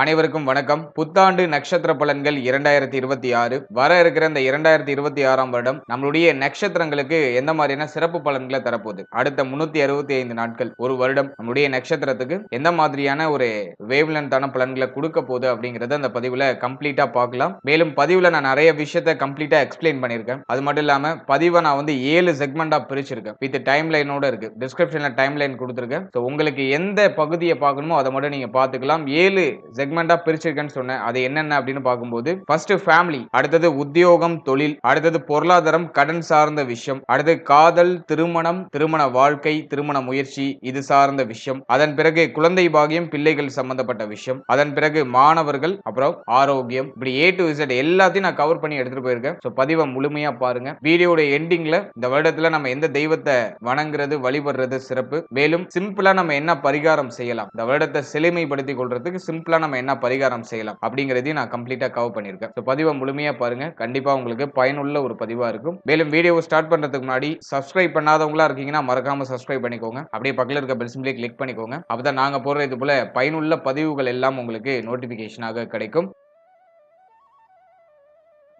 அனைவருக்கும் வணக்கம். புத்தாண்டு நட்சத்திர பலன்கள் 2026 வர இருக்கிற இந்த 2026ஆம் வருடம் நம்மளுடைய நட்சத்திரங்களுக்கு எந்த மாதிரியான சிறப்பு பலன்களை தரப்போகுது, அடுத்த 365 நாட்கள் ஒரு வருடம் நம்மளுடைய நட்சத்திரத்துக்கு எந்த மாதிரியான ஒரு வேவ்லென்த்தான பலன்களை கொடுக்க போகுது அப்படிங்கறத அந்த பதிவுல கம்ப்ளீட்டா பார்க்கலாம். மேலும் பதிவுல நான் நிறைய விஷயத்தை கம்ப்ளீட்டா எக்ஸ்பிளைன் பண்ணியிருக்கேன். அது மட்டும் இல்லாம பதிவை நான் வந்து 7 செக்மெண்டா பிரிச்சிருக்கேன். வித் டைம் லைனோட இருக்கு. டிஸ்கிரிப்ஷன்ல டைம் லைன் கொடுத்துருக்கேன். உங்களுக்கு எந்த பகுதியை பார்க்கணுமோ அதை மட்டும் நீங்க பார்த்துக்கலாம். 7 செக்மெண்டா பிரிச்சிருக்கேன்னு சொன்னேன். அது என்னென்ன அப்படின்னு பார்க்கும்போது ஃபர்ஸ்ட் ஃபேமிலி, அடுத்தது உத்தியோகம் தொழில், அடுத்தது பொருளாதாரம் கடன் சார்ந்த விஷயம், அடுத்து காதல் திருமணம் திருமண வாழ்க்கை திருமண முயற்சி இது சார்ந்த விஷயம், அதன் பிறகு குழந்தை பாகியம் பிள்ளைகள் சம்பந்தப்பட்ட விஷயம், அதன் பிறகு மாணவர்கள், அப்புறம் ஆரோக்கியம், இப்படி A to Z எல்லாத்தையும் நான் கவர் பண்ணி எடுத்துட்டு போயிருக்கேன். ஸோ பதிவை முழுமையா பாருங்க. வீடியோட எண்டிங்ல இந்த வருடத்துல நம்ம எந்த தெய்வத்தை வணங்குறது வழிபடுறது சிறப்பு, மேலும் சிம்பிளா நம்ம என்ன பரிகாரம் செய்யலாம், இந்த வருடத்தை செழுமைப்படுத்திக் கொள்றதுக்கு சிம்பிளா நம்ம என்ன பரிகாரம் செய்யலாம் அப்படிங்கறதையும் நான் கம்ப்ளீட்டா கவர் பண்ணியிருக்கேன். ஸோ பதிவை முழுமையா பாருங்க. கண்டிப்பா உங்களுக்கு பயனுள்ள ஒரு பதிவா இருக்கும். மேலும் வீடியோவை ஸ்டார்ட் பண்றதுக்கு முன்னாடி சப்ஸ்கிரைப் பண்ணாதவங்களா இருக்கீங்கன்னா மறக்காம சப்ஸ்கிரைப் பண்ணிக்கோங்க. அப்படியே பக்கத்துல இருக்க பெல் சிம்பிளை கிளிக் பண்ணிக்கோங்க. அப்பதான் நாங்க போடுற இது போல பயனுள்ள பதிவுகள் எல்லாம் உங்களுக்கு நோட்டிபிகேஷனாக கிடைக்கும்.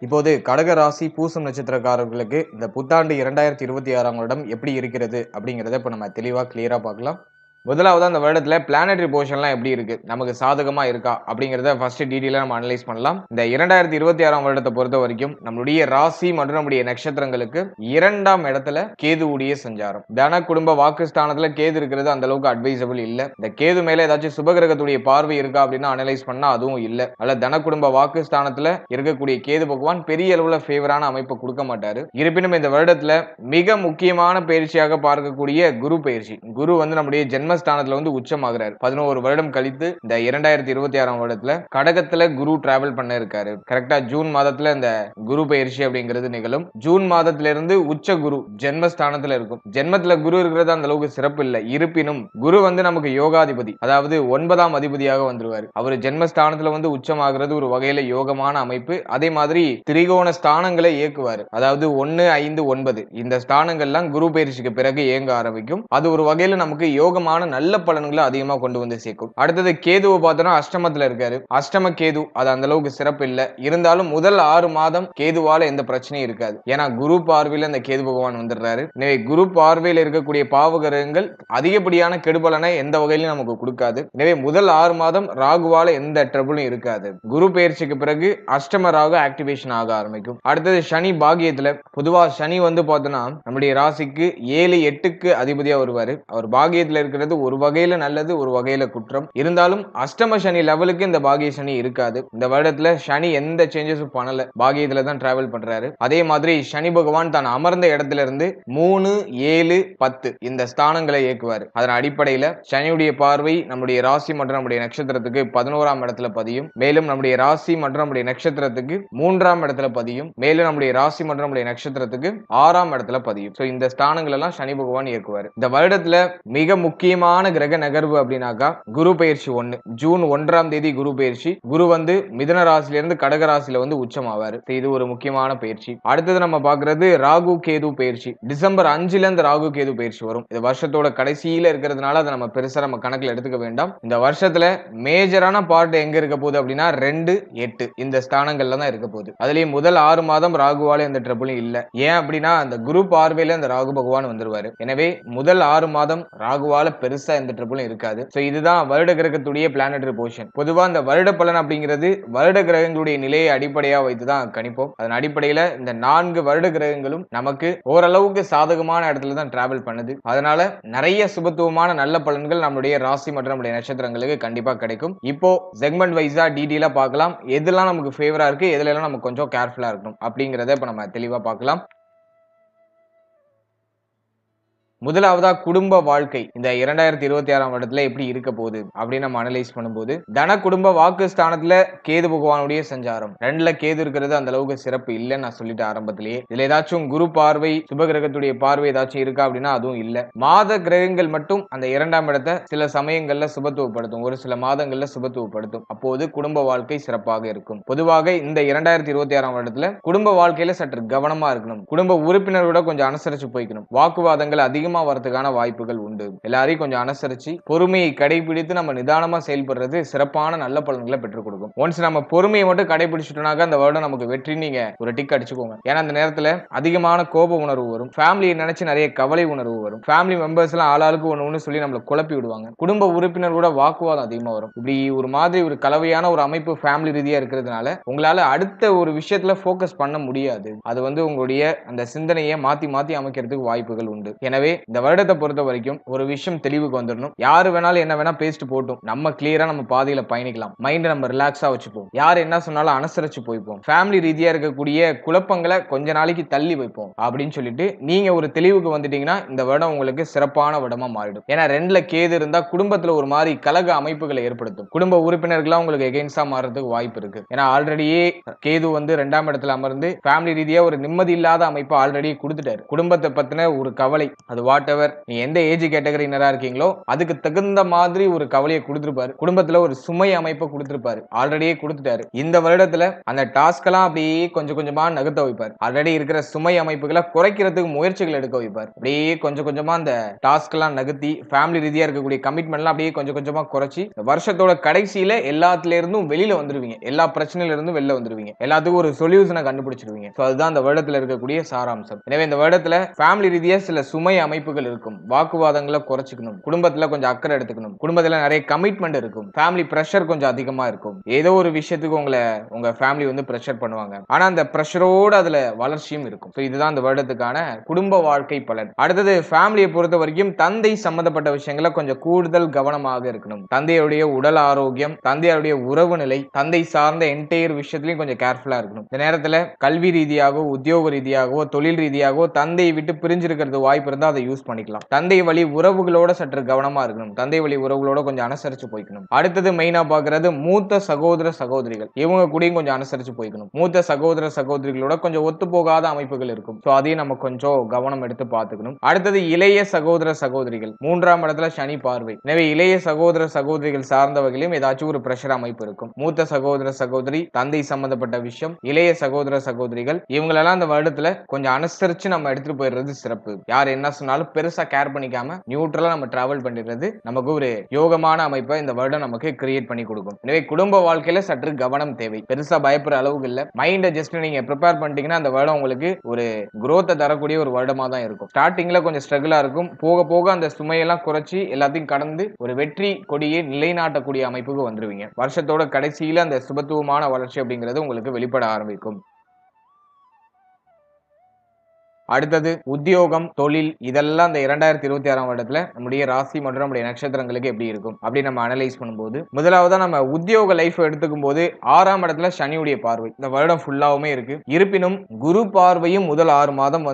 இப்போது கடக ராசி பூசம் நட்சத்திரக்காரர்களுக்கு இந்த புத்தாண்டு 2026ஆம் வருடம் எப்படி இருக்கிறது அப்படிங்கறத இப்ப நம்ம தெளிவா கிளியரா பார்க்கலாம். முதலாவது அந்த வருடத்துல பிளானட்டரி பொசிஷன்லாம் எப்படி இருக்கு, நமக்கு சாதகமா இருக்கா அப்படிங்கறத ஃபர்ஸ்ட் டீடைலா நம்ம அனலைஸ் பண்ணலாம். இந்த 2026ஆம் வருடத்தை பொறுத்த வரைக்கும் நம்மளுடைய ராசி மற்றும் நம்முடைய நட்சத்திரங்களுக்கு 2ஆம் இடத்துல கேதுவுடைய சஞ்சாரம். தன குடும்ப வாக்குஸ்தானத்துல கேது இருக்கிறது அந்த அளவுக்கு அட்வைசபிள் இல்ல. இந்த கேது மேல ஏதாச்சும் சுபகிரகத்துடைய பார்வை இருக்கா அப்படின்னு அனலைஸ் பண்ணா அதுவும் இல்ல. அல்ல தன குடும்ப வாக்குஸ்தானத்துல இருக்கக்கூடிய கேது பகவான் பெரிய அளவுல ஃபேவரான அமைப்பு கொடுக்க மாட்டாரு. இருப்பினும் இந்த வருடத்துல மிக முக்கியமான பயிற்சியாக பார்க்கக்கூடிய குரு பயிற்சி, குரு வந்து நம்முடைய ஜென்ம ஸ்தானத்துல வந்து உச்சமாகிறார். 11 வருடம் கழித்து இந்த 2026ஆம் வருடத்துல கடகத்துல குரு டிராவல் பண்ண இருக்காரு. கரெக்டா ஜூன் மாதத்துல இந்த குரு பயிற்சி அப்படிங்கிறது நிகழும். ஜூன் மாதத்துல இருந்து உச்ச குரு ஜென்மஸ்தானத்துல இருக்கும். ஜென்மத்துல குரு இருக்கிறது அந்த அளவுக்கு சிறப்பு இல்லை. இருப்பினும் குரு வந்து நமக்கு யோகாதிபதி, அதாவது 9ஆம் அதிபதியாக வந்துருவாரு. அவர் ஜென்மஸ்தானத்துல வந்து உச்சமாகிறது ஒரு வகையில யோகமான அமைப்பு. அதே மாதிரி திரிகோண ஸ்தானங்களை இயக்குவாரு, அதாவது 1, 5, 9 இந்த ஸ்தானங்கள்லாம் குரு பயிற்சிக்கு பிறகு இயங்க ஆரம்பிக்கும். அது ஒரு வகையில நமக்கு யோகமான நல்ல பலன்களை அதிகமா கொண்டு வந்து சேர்க்கும். அடுத்தது கேதுவை பார்த்தோம்னா அஷ்டமத்துல இருக்காரு. அஷ்டம கேது அது அந்த அளவுக்கு சிறப்பு இல்ல. இருந்தாலும் முதல் 6 மாதம் கேதுவால எந்த பிரச்சனையும் இருக்காது. ஏன்னா குரு பார்வையில இந்த கேது பகவான் வந்துடுறாரு. எனவே குரு பார்வையில் இருக்கக்கூடிய பாவகிரகங்கள் அதிகப்படியான கெடுபலனை எந்த வகையிலும் நமக்கு கொடுக்காது. எனவே முதல் 6 மாதம் ராகுவால எந்த ட்ரபிளும் இருக்காது. குரு பயிற்சிக்கு பிறகு அஷ்டம ராகு ஆக்டிவேஷன் ஆக ஆரம்பிக்கும். அடுத்தது சனி பாகியத்துல, பொதுவா சனி வந்து பார்த்தோம்னா நம்முடைய ராசிக்கு 7, 8க்கு அதிபதியா வருவாரு. அவர் பாகியத்துல இருக்கிறது ஒரு வகையில நல்லது, ஒரு வகையில குற்றம். இருந்தாலும் அஷ்டம சனி லெவலுக்கு இந்த பாகிய சனி இருக்காது. இந்த வருடத்துல சனி எந்த சேஞ்சஸும் பண்ணல, பாகியத்துல தான் டிராவல் பண்றாரு. அதே மாதிரி சனி பகவான் தான் அமர்ந்த இடத்துல இருந்து 3, 7, 10 இந்த ஸ்தானங்களை இயக்குவார். அதன் அடிப்படையில சனியுடைய பார்வை நம்முடைய ராசி மற்றும் நம்முடைய நட்சத்திரத்துக்கு 11ஆம் இடத்துல பதியும். மேலும் நம்முடைய ராசி மற்றும் நம்முடைய நட்சத்திரத்துக்கு 3ஆம் இடத்துல பதியும். மேலும் நம்முடைய ராசி மற்றும் நம்முடைய நட்சத்திரத்துக்கு 6ஆம் இடத்துல பதியும். சோ இந்த ஸ்தானங்கள் எல்லாம் சனி பகவான் இயக்குவார். இந்த வருடத்துல மிக முக்கியமான கிரக நகர்வு அப்படின்னாக்கா குரு பயிற்சி 1 ஜூன் 1ஆம் தேதி குரு பயிற்சி. குரு வந்து மிதுன ராசியில இருந்து கடக ராசியில வந்து உச்சமாவாரு. இது ஒரு முக்கியமான பயிற்சி. அடுத்தது நம்ம பாக்குறது ராகு கேது பயிற்சி. டிசம்பர் 5ல இருந்து ராகு கேது பயிற்சி வரும். இது வருஷத்தோட கடைசியில இருக்கிறதுனால அதை நம்ம பெருசா நம்ம கணக்குல எடுத்துக்க வேண்டாம். இந்த வருஷத்துல மேஜரான பார்ட் எங்க இருக்க போகுது அப்படின்னா 2, 8 இந்த ஸ்தானங்கள்ல தான் இருக்க போகுது. அதுலயும் முதல் 6 மாதம் ராகுவால எந்த ட்ரபிளும் இல்ல. ஏன் அப்படின்னா அந்த குரு பார்வையில அந்த ராகு பகவான் வந்துருவாரு. எனவே முதல் 6 மாதம் ராகுவால பெருசா எந்த ட்ரபிளும் இருக்காது. சோ இதுதான் வருட கிரகத்துடைய பிளானட்டரி பொசிஷன். பொதுவா இந்த வருட பலன் அப்படிங்கிறது வருட கிரகங்களுடைய நிலையை அடிப்படையா வைத்து தான் கணிப்போம். அதன் அடிப்படையில இந்த 4 வருட கிரகங்களும் நமக்கு ஓரளவுக்கு சாதகமான இடத்துல தான் டிராவல் பண்ணுது. அதனால நிறைய சுபத்துவமான நல்ல பலன்கள் நம்முடைய ராசி மற்றும் நம்முடைய நட்சத்திரங்களுக்கு கண்டிப்பா கிடைக்கும். இப்போ செக்மெண்ட் வைஸா டீடைலா பார்க்கலாம். எதெல்லாம் நமக்கு ஃபேவரா இருக்கு, எதுல நம்ம கொஞ்சம் கேர்ஃபுல்லா இருக்கணும் அப்படிங்கறத இப்ப நம்ம தெளிவா பார்க்கலாம். முதலாவதா குடும்ப வாழ்க்கை இந்த 2026ஆம் வருடத்துல எப்படி இருக்க போகுது அப்படின்னு நம்ம அனலைஸ் பண்ணும்போது, தன குடும்ப வாக்கு ஸ்தானத்துல கேது பகவானுடைய சஞ்சாரம். 2ல கேது இருக்கிறது அந்த அளவுக்கு சிறப்பு இல்லைன்னு நான் சொல்லிட்டு ஆரம்பத்திலேயே. இதுல ஏதாச்சும் குரு பார்வை சுப கிரகத்துடைய பார்வை ஏதாச்சும் இருக்கா அப்படின்னா அதுவும் இல்ல. மாத கிரகங்கள் மட்டும் அந்த 2ஆம் இடத்தை சில சமயங்கள்ல சுபத்துவப்படுத்தும், ஒரு சில மாதங்கள்ல சுபத்துவப்படுத்தும். அப்போது குடும்ப வாழ்க்கை சிறப்பாக இருக்கும். பொதுவாக இந்த 2026ஆம் வருடத்துல குடும்ப வாழ்க்கையில சற்று கவனமா இருக்கணும். குடும்ப உறுப்பினரோட கொஞ்சம் அனுசரிச்சு போய்க்கணும். வாக்குவாதங்கள் அதிகமா அதிகமா வரதுக்கான வாய்ப்புகள் உண்டு. எல்லாரையும் கொஞ்சம் அனுசரிச்சு பொறுமையை கடைபிடித்து நம்ம நிதானமா செயல்படுறது சிறப்பான நல்ல பலன்களை பெற்றுக் கொடுக்கும். ஒன்ஸ் நம்ம பொறுமையை மட்டும் கடைபிடிச்சிட்டோம்னாக்க அந்த வருடம் நமக்கு வெற்றி நீங்க ஒரு டிக் அடிச்சுக்கோங்க. ஏன்னா அந்த நேரத்துல அதிகமான கோப உணர்வு வரும், ஃபேமிலியை நினைச்சு நிறைய கவலை உணர்வு வரும், ஃபேமிலி மெம்பர்ஸ் எல்லாம் ஆளாளுக்கு ஒண்ணு சொல்லி நம்மள குழப்பி விடுவாங்க, குடும்ப உறுப்பினரோட வாக்குவாதம் அதிகமா வரும். இப்படி ஒரு மாதிரி ஒரு கலவையான ஒரு அமைப்பு ஃபேமிலி ரீதியா இருக்கிறதுனால உங்களால அடுத்த ஒரு விஷயத்துல போக்கஸ் பண்ண முடியாது. அது உங்களுடைய அந்த சிந்தனையை மாத்தி மாத்தி அமைக்கிறதுக்கு வாய்ப்புகள் உண்டு. எனவே இந்த வருடத்தை பொறுத்த வரைக்கும் ஒரு விஷயம் தெளிவுக்கு வந்துடணும். யாரு வேணாலும் என்ன வேணா பேசிட்டு போட்டும், நம்ம கிளியரா நம்ம பாதையில பயணிக்கலாம். மைண்ட் நம்ம ரிலாக்ஸா வச்சுப்போம். யார் என்ன சொன்னாலும் அனுசரிச்சு போய்ப்போம். ஃபேமிலி ரீதியா இருக்கக்கூடிய குழப்பங்களை கொஞ்ச நாளைக்கு தள்ளி வைப்போம் அப்படின்னு சொல்லிட்டு நீங்க ஒரு தெளிவுக்கு வந்துட்டீங்கன்னா இந்த வருடம் உங்களுக்கு சிறப்பான வருடமா மாறிடும். ஏன்னா 2ல கேது இருந்தா குடும்பத்துல ஒரு மாதிரி கலக அமைப்புகளை ஏற்படுத்தும். குடும்ப உறுப்பினர்களா உங்களுக்கு எகெயின்ஸ்டா மாறதுக்கு வாய்ப்பு இருக்கு. ஏன்னா ஆல்ரெடியே கேது 2ஆம் இடத்துல அமர்ந்து ஃபேமிலி ரீதியா ஒரு நிம்மதி இல்லாத அமைப்பு ஆல்ரெடி கொடுத்துட்டாரு. குடும்பத்தை பத்தின ஒரு கவலை, அது வாட் எவர் நீ எந்த ஏஜ் கேட்டகரினரா இருக்கீங்களோ அதுக்கு தகுந்த மாதிரி ஒரு கவலையை கொடுத்திருப்பாரு. குடும்பத்துல ஒரு சுமை அமைப்பை கொடுத்திருப்பாரு, ஆல்ரெடியே கொடுத்துட்டாரு. இந்த வருடத்துல அந்த டாஸ்க் எல்லாம் அப்படியே கொஞ்சம் கொஞ்சமா நகர்த்த வைப்பார். ஆல்ரெடி இருக்கிற சுமை அமைப்புகளை குறைக்கிறதுக்கு முயற்சிகள் எடுக்க வைப்பார். அப்படியே கொஞ்சம் கொஞ்சமா அந்த டாஸ்க் எல்லாம் நகர்த்தி ஃபேமிலி ரீதியா இருக்கக்கூடிய கமிட்மெண்ட் எல்லாம் அப்படியே கொஞ்சம் கொஞ்சமா குறைச்சி வருஷத்தோட கடைசியில எல்லாத்துல இருந்தும் வெளியில வந்துருவீங்க. எல்லா பிரச்சனையில இருந்தும் வெளில வந்துருவீங்க. எல்லாத்துக்கும் ஒரு சொல்யூஷனை கண்டுபிடிச்சிருவீங்க. அதுதான் இந்த வருடத்துல இருக்கக்கூடிய சாராம்சம். எனவே இந்த வருடத்துல ஃபேமிலி ரீதியா சில சுமை அமைப்புகள் இருக்கும். வாக்குவாதங்களை குறைச்சிக்கணும், குடும்பத்துல கொஞ்சம் அக்கறை எடுத்துக்கணும், குடும்பத்துல நிறைய கமிட்மெண்ட் இருக்கும், ஃபேமிலி பிரஷர் கொஞ்சம் அதிகமா இருக்கும். ஏதோ ஒரு விஷயத்துக்கு உங்க ஃபேமிலி பிரஷர் பண்ணுவாங்க. ஆனா அந்த பிரஷரோட அதுல வளர்ச்சியும் இருக்கும். இதுதான் இந்த வருடத்துக்கான குடும்ப வாழ்க்கை பலன். அடுத்தது ஃபேமிலியை பொறுத்த வரைக்கும் தந்தை சம்பந்தப்பட்ட விஷயங்கள கொஞ்சம் கூடுதல் கவனமாக இருக்கணும். தந்தையுடைய உடல் ஆரோக்கியம், தந்தையுடைய உறவு நிலை, தந்தை சார்ந்த என்டையர் விஷயத்திலையும் கொஞ்சம் கேர்ஃபுல்லா இருக்கணும். இந்த நேரத்துல கல்வி ரீதியாகவோ உத்தியோக ரீதியாகவோ தொழில் ரீதியாகவோ தந்தையை விட்டு பிரிஞ்சிருக்கிறது வாய்ப்பு இருந்தா அதை யூஸ் பண்ணிக்கலாம். தந்தை வழி உறவுகளோட சற்று கவனமா இருக்கணும். தந்தை வழி உறவுகளோட கொஞ்சம் அனுசரிச்சு போய்க்கணும். அடுத்தது மெயினா பாக்குறது மூத்த சகோதர சகோதரிகள், இவங்க கூடயும் கொஞ்சம் அனுசரிச்சு போய்க்கணும். மூத்த சகோதர சகோதரிகளோட கொஞ்சம் ஒத்து போகாத அமைப்புகள் இருக்கும். அதையும் நம்ம கொஞ்சம் கவனம் எடுத்து பார்த்துக்கணும். அடுத்தது இளைய சகோதர சகோதரிகள், 3ஆம் இடத்துல சனி பார்வை. எனவே இளைய சகோதர சகோதரிகள் சார்ந்தவர்களும் ஏதாச்சும் ஒரு பிரஷர் அமைப்பு இருக்கும். மூத்த சகோதர சகோதரி, தந்தை சம்பந்தப்பட்ட விஷயம், இளைய சகோதர சகோதரிகள், இவங்களெல்லாம் இந்த வருடத்துல கொஞ்சம் அனுசரிச்சு நம்ம எடுத்துட்டு போயிடுறது சிறப்பு. யார் என்ன சொன்னாலும் பெருசா கேர் பண்ணிக்காம நியூட்ரலா நம்ம டிராவல் பண்ணிடுறது நமக்கு ஒரு யோகமான அமைப்பை இந்த வருடம் நமக்கு கிரியேட் பண்ணி கொடுக்கும். எனவே குடும்ப வாழ்க்கையில சற்று கவனம் தேவை. பெருசா பயப்படுற அளவுக்கு இல்ல. மைண்ட ஜஸ்ட் நீங்க ப்ரிப்பேர் பண்ணிட்டீங்கன்னா அந்த வருடம் உங்களுக்கு ஒரு growth தரக்கூடிய ஒரு வருடமா தான் இருக்கும். ஸ்டார்டிங்ல கொஞ்சம் ஸ்ட்ரகிளா இருக்கும். போக போக அந்த சுமையெல்லாம் குறைச்சி எல்லாத்தையும் கடந்து ஒரு வெற்றி கொடியை நிலைநாட்டக்கூடிய அமைப்புக்கு வந்துருவீங்க. வருஷத்தோட கடைசியில அந்த சுபத்துவமான வளர்ச்சி அப்படிங்கிறது உங்களுக்கு வெளிப்பட ஆரம்பிக்கும். அடுத்தது உத்தியோகம், தொழில், இதெல்லாம் இந்த 2026ஆம் வருடத்துல நம்முடைய ராசி மற்றும் நம்முடைய நட்சத்திரங்களுக்கு எப்படி இருக்கும் அப்படி நம்ம அனலைஸ் பண்ணும்போது, முதலாவதா நம்ம உத்தியோக லைஃப் எடுத்துக்கும் போது 6ஆம் இடத்துல சனியுடைய பார்வை இந்த வருடம் ஃபுல்லாவுமே இருக்கு. இருப்பினும் குரு பார்வையும் முதல் 6 மாதம்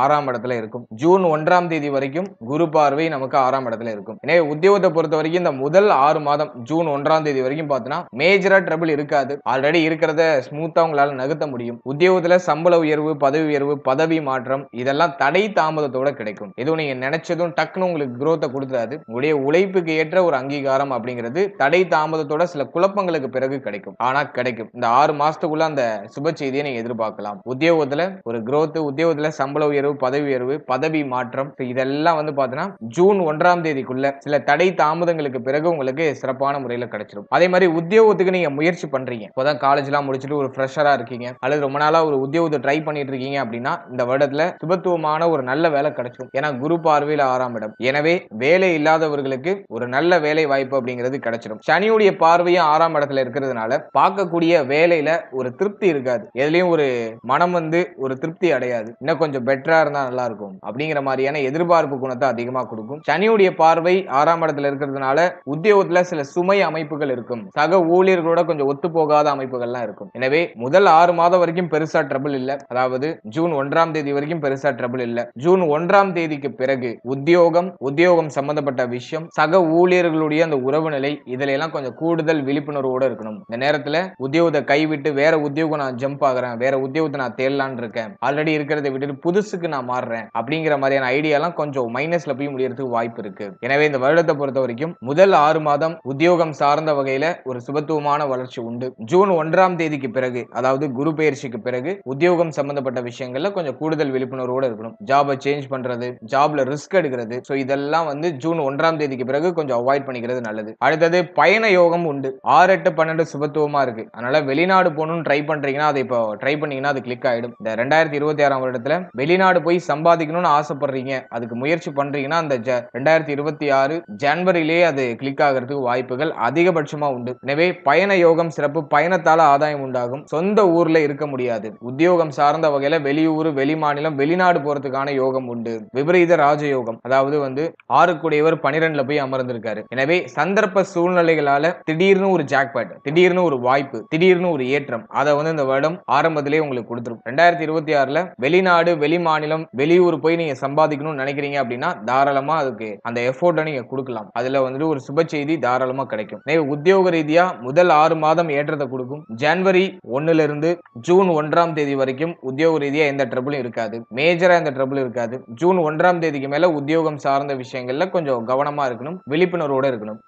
6ஆம் இடத்துல இருக்கும். ஜூன் 1ஆம் தேதி வரைக்கும் குரு பார்வை நமக்கு 6ஆம் இடத்துல இருக்கும். எனவே உத்தியோகத்தை பொறுத்த வரைக்கும் இந்த முதல் 6 மாதம் ஜூன் 1ஆம் தேதி வரைக்கும் பார்த்தீங்கன்னா மேஜரா ட்ரபிள் இருக்காது. ஆல்ரெடி இருக்கிறத ஸ்மூத்தா உங்களால நகர்த்த முடியும். உத்தியோகத்துல சம்பள உயர்வு, பதவி உயர்வு, பதவி மாற்றம் இதெல்லாம் தடை தாமதத்தோட கிடைக்கும். எதுவும் நீங்க நினைச்சதும் டக்குன்னு உங்களுக்கு growth கொடுத்தாது. உங்களுடைய உழைப்புக்கு ஏற்ற ஒரு அங்கீகாரம் அப்படிங்கிறது தடை தாமதத்தோட சில குழப்பங்களுக்கு பிறகு கிடைக்கும். ஆனா கிடைக்கும். இந்த 6 மாசத்துக்குள்ள அந்த சுப செய்தியை நீங்க எதிர்பார்க்கலாம். உத்தியோகத்துல ஒரு growth, உத்தியோகத்துல சம்பள உயர்வு, பதவி உயர்வு, பதவி மாற்றம், இதெல்லாம் பாத்தீங்கன்னா ஜூன் 1ஆம் தேதிக்குள்ள சில தடை தாமதங்களுக்கு பிறகு உங்களுக்கு சிறப்பான முறையில கிடைச்சிடும். அதே மாதிரி உத்தியோகத்துக்கு நீங்க முயற்சி பண்றீங்க, இப்பதான் காலேஜ் எல்லாம் முடிச்சுட்டு ஒரு ஃப்ரெஷரா இருக்கீங்க அல்லது ரொம்ப நாளா ஒரு உத்தியோகத்தை ட்ரை பண்ணிட்டு இருக்கீங்க அப்படின்னா இந்த வருடத்துல சுபத்துவமான ஒரு நல்ல வேலை கிடைக்கும். ஏன்னா குரு பார்வையில 6ஆம் இடம். எனவே வேலை இல்லாதவர்களுக்கு ஒரு நல்ல வேலை வாய்ப்பு அப்படிங்கிறது கிடைச்சிடும். சனியுடைய பார்வையும் 6ஆம் இடத்துல இருக்கிறதுனால பார்க்கக்கூடிய வேலையில ஒரு திருப்தி இருக்காது. எதுலயும் ஒரு மனம் ஒரு திருப்தி அடையாது. இன்னும் கொஞ்சம் பெட்டரா இருந்தா நல்லா இருக்கும் அப்படிங்கிற மாதிரியான எதிர்பார்ப்பு குணத்தை அதிகமா கொடுக்கும். சனியுடைய பார்வை 6ஆம் இடத்துல இருக்கிறதுனால உத்தியோகத்துல சில சுமை அமைப்புகள் இருக்கும். சக ஊழியர்களோட கொஞ்சம் ஒத்து போகாத அமைப்புகள்லாம் இருக்கும். எனவே முதல் 6 மாதம் வரைக்கும் பெருசா ட்ரபிள் இல்ல. அதாவது ஜூன் 1ஆம் தேதி வரைக்கும் பெருசா ட்ரபிள் இல்ல. ஜூன் 1ஆம் தேதிக்கு பிறகு உத்தியோகம் சம்பந்தப்பட்ட விஷயம், சக ஊழியர்களுடைய அந்த உறவு நிலை, இதுல எல்லாம் கொஞ்சம் கூடுதல் விழிப்புணர்வோட இருக்கணும். இந்த நேரத்துல உத்தியோகத்தை கைவிட்டு வேற உத்தியோகம் நான் ஜம்ப் ஆகுறேன், வேற உத்தியோகத்தை நான் தேடலான்னு இருக்கேன், ஆல்ரெடி இருக்கிறத விட்டுட்டு புதுசுக்கு நான் மாறுறேன் அப்படிங்கிற மாதிரியான ஐடியா எல்லாம் கொஞ்சம் மைனஸ்ல போய் முடியறதுக்கு வாய்ப்பு இருக்கு. எனவே இந்த வருடத்தை பொறுத்த வரைக்கும் முதல் 6 மாதம் உத்தியோகம் சார்ந்த வகையில ஒரு சுபத்துவமான வளர்ச்சி உண்டு. ஜூன் 1ஆம் தேதிக்கு பிறகு, அதாவது குரு பெயர்ச்சிக்கு பிறகு உத்தியோகம் சம்பந்தப்பட்ட விஷயங்கள்ல கொஞ்சம் கூடுதல் விழிப்புணர்வு விழிப்புணர்வோட இருக்கணும். ஜாப சேஞ்ச் பண்றது, ஜாப்ல ரிஸ்க் எடுக்கிறது, சோ இதெல்லாம் வந்து ஜூன் 1ஆம் தேதிக்கு பிறகு கொஞ்சம் அவாய்ட் பண்ணிக்கிறது நல்லது. அடுத்தது பயண யோகம் உண்டு. 6, 8, 12 சுபத்துவமா இருக்கு. அதனால வெளிநாடு போகணும்னு ட்ரை பண்றீங்கன்னா அதை இப்போ ட்ரை பண்ணீங்கன்னா அது கிளிக் ஆயிடும். இந்த 2026ஆம் வருடத்துல வெளிநாடு போய் சம்பாதிக்கணும்னு ஆசைப்படுறீங்க, அதுக்கு முயற்சி பண்றீங்கன்னா அந்த 2026 ஜனவரியிலேயே அது கிளிக் ஆகிறதுக்கு வாய்ப்புகள் அதிகபட்சமா உண்டு. எனவே பயண யோகம் சிறப்பு. பயணத்தால ஆதாயம் உண்டாகும். சொந்த ஊர்ல இருக்க முடியாது. உத்தியோகம் சார்ந்த வகையில வெளியூர், வெளிமாநிலம், வெளிநாடு போறதுக்கான யோகம் உண்டு. விபரீத ராஜயோகம், அதாவது வந்து 6 கூடியவர் 12ல போய் அமர்ந்திருக்காரு. எனவே சந்தர்ப்ப சூழ்நிலைகளால திடீர்னு ஒரு ஜாக்பாட், திடீர்னு ஒரு வாய்ப்பு, திடீர்னு ஒரு ஏற்றம், அதை வந்து இந்த வருடம் ஆரம்பத்திலேயே உங்களுக்கு கொடுத்துரும். 2026ல வெளிநாடு, வெளிமாநிலம், வெளியூர் போய் நீங்க சம்பாதிக்கணும்னு நினைக்கிறீங்க அப்படின்னா தாராளமா அதுக்கு அந்த எஃபோர்ட்டை நீங்க கொடுக்கலாம். அதுல வந்து ஒரு சுப செய்தி தாராளமா கிடைக்கும். உத்தியோக ரீதியா முதல் 6 மாதம் ஏற்றத்தை கொடுக்கும். ஜனவரி 1ல இருந்து ஜூன் 1ஆம் தேதி வரைக்கும் உத்தியோக ரீதியா எந்த ட்ரபிளும் இருக்காது. மேஜரா எந்த ட்ரபிளும் இருக்காது. ஜூன் 1ஆம் தேதிக்கு மேல உத்தியோகம் சார்ந்த விஷயங்கள்ல கொஞ்சம் கவனமா இருக்கணும், விழிப்புணர்வோட இருக்கணும்.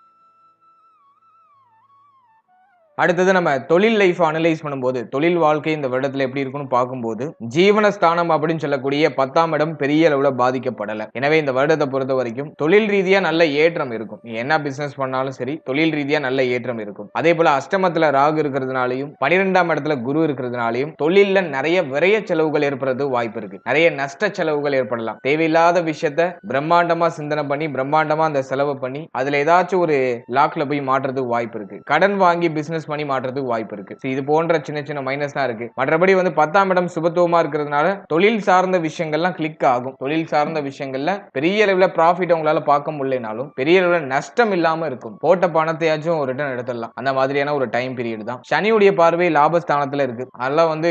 அடுத்தது நம்ம தொழில் லைஃப் அனலைஸ் பண்ணும்போது தொழில் வாழ்க்கை இந்த வருடத்துல எப்படி இருக்குன்னு பார்க்கும்போது ஜீவனஸ்தானம் அப்படின்னு சொல்லக்கூடிய 10ஆம் இடம் பெரிய அளவுல பாதிக்கப்படல. எனவே இந்த வருடத்தை பொறுத்த வரைக்கும் தொழில் ரீதியா நல்ல ஏற்றம் இருக்கும். நீ என்ன பிசினஸ் பண்ணாலும் சரி தொழில் ரீதியா நல்ல ஏற்றம் இருக்கும். அதே போல அஷ்டமத்துல ராகு இருக்கிறதுனாலையும் 12ஆம் இடத்துல குரு இருக்கிறதுனாலையும் தொழில்ல நிறைய விரைய செலவுகள் ஏற்படுறது வாய்ப்பு இருக்கு. நிறைய நஷ்ட செலவுகள் ஏற்படலாம். தேவையில்லாத விஷயத்த பிரம்மாண்டமா சிந்தனை பண்ணி பிரம்மாண்டமா அந்த செலவு பண்ணி அதுல ஏதாச்சும் ஒரு லாக்ல போய் மாற்றுறதுக்கு வாய்ப்பு இருக்கு. கடன் வாங்கி பிசினஸ் பண்ணி மாற்றதுக்கு வாய்ப்பு இருக்கு. இது போன்ற சின்ன சின்ன மைனஸ் தான் இருக்கு. மற்றபடி வந்து 10ஆம் இடம் சுபத்துவமா இருக்கிறதுனால தொழில் சார்ந்த விஷயங்கள்லாம் கிளிக் ஆகும். தொழில் சார்ந்த விஷயங்கள்ல பெரிய அளவுல ப்ராஃபிட் உங்களால பார்க்க முடியலனாலும் பெரிய அளவுல நஷ்டம் இல்லாம இருக்கும். போட்ட பணத்தையாச்சும் ரிட்டர்ன் எடுத்துடலாம். அந்த மாதிரியான ஒரு டைம் பீரியட் தான். சனியுடைய பார்வை லாபஸ்தானத்துல இருக்கு. அதெல்லாம் வந்து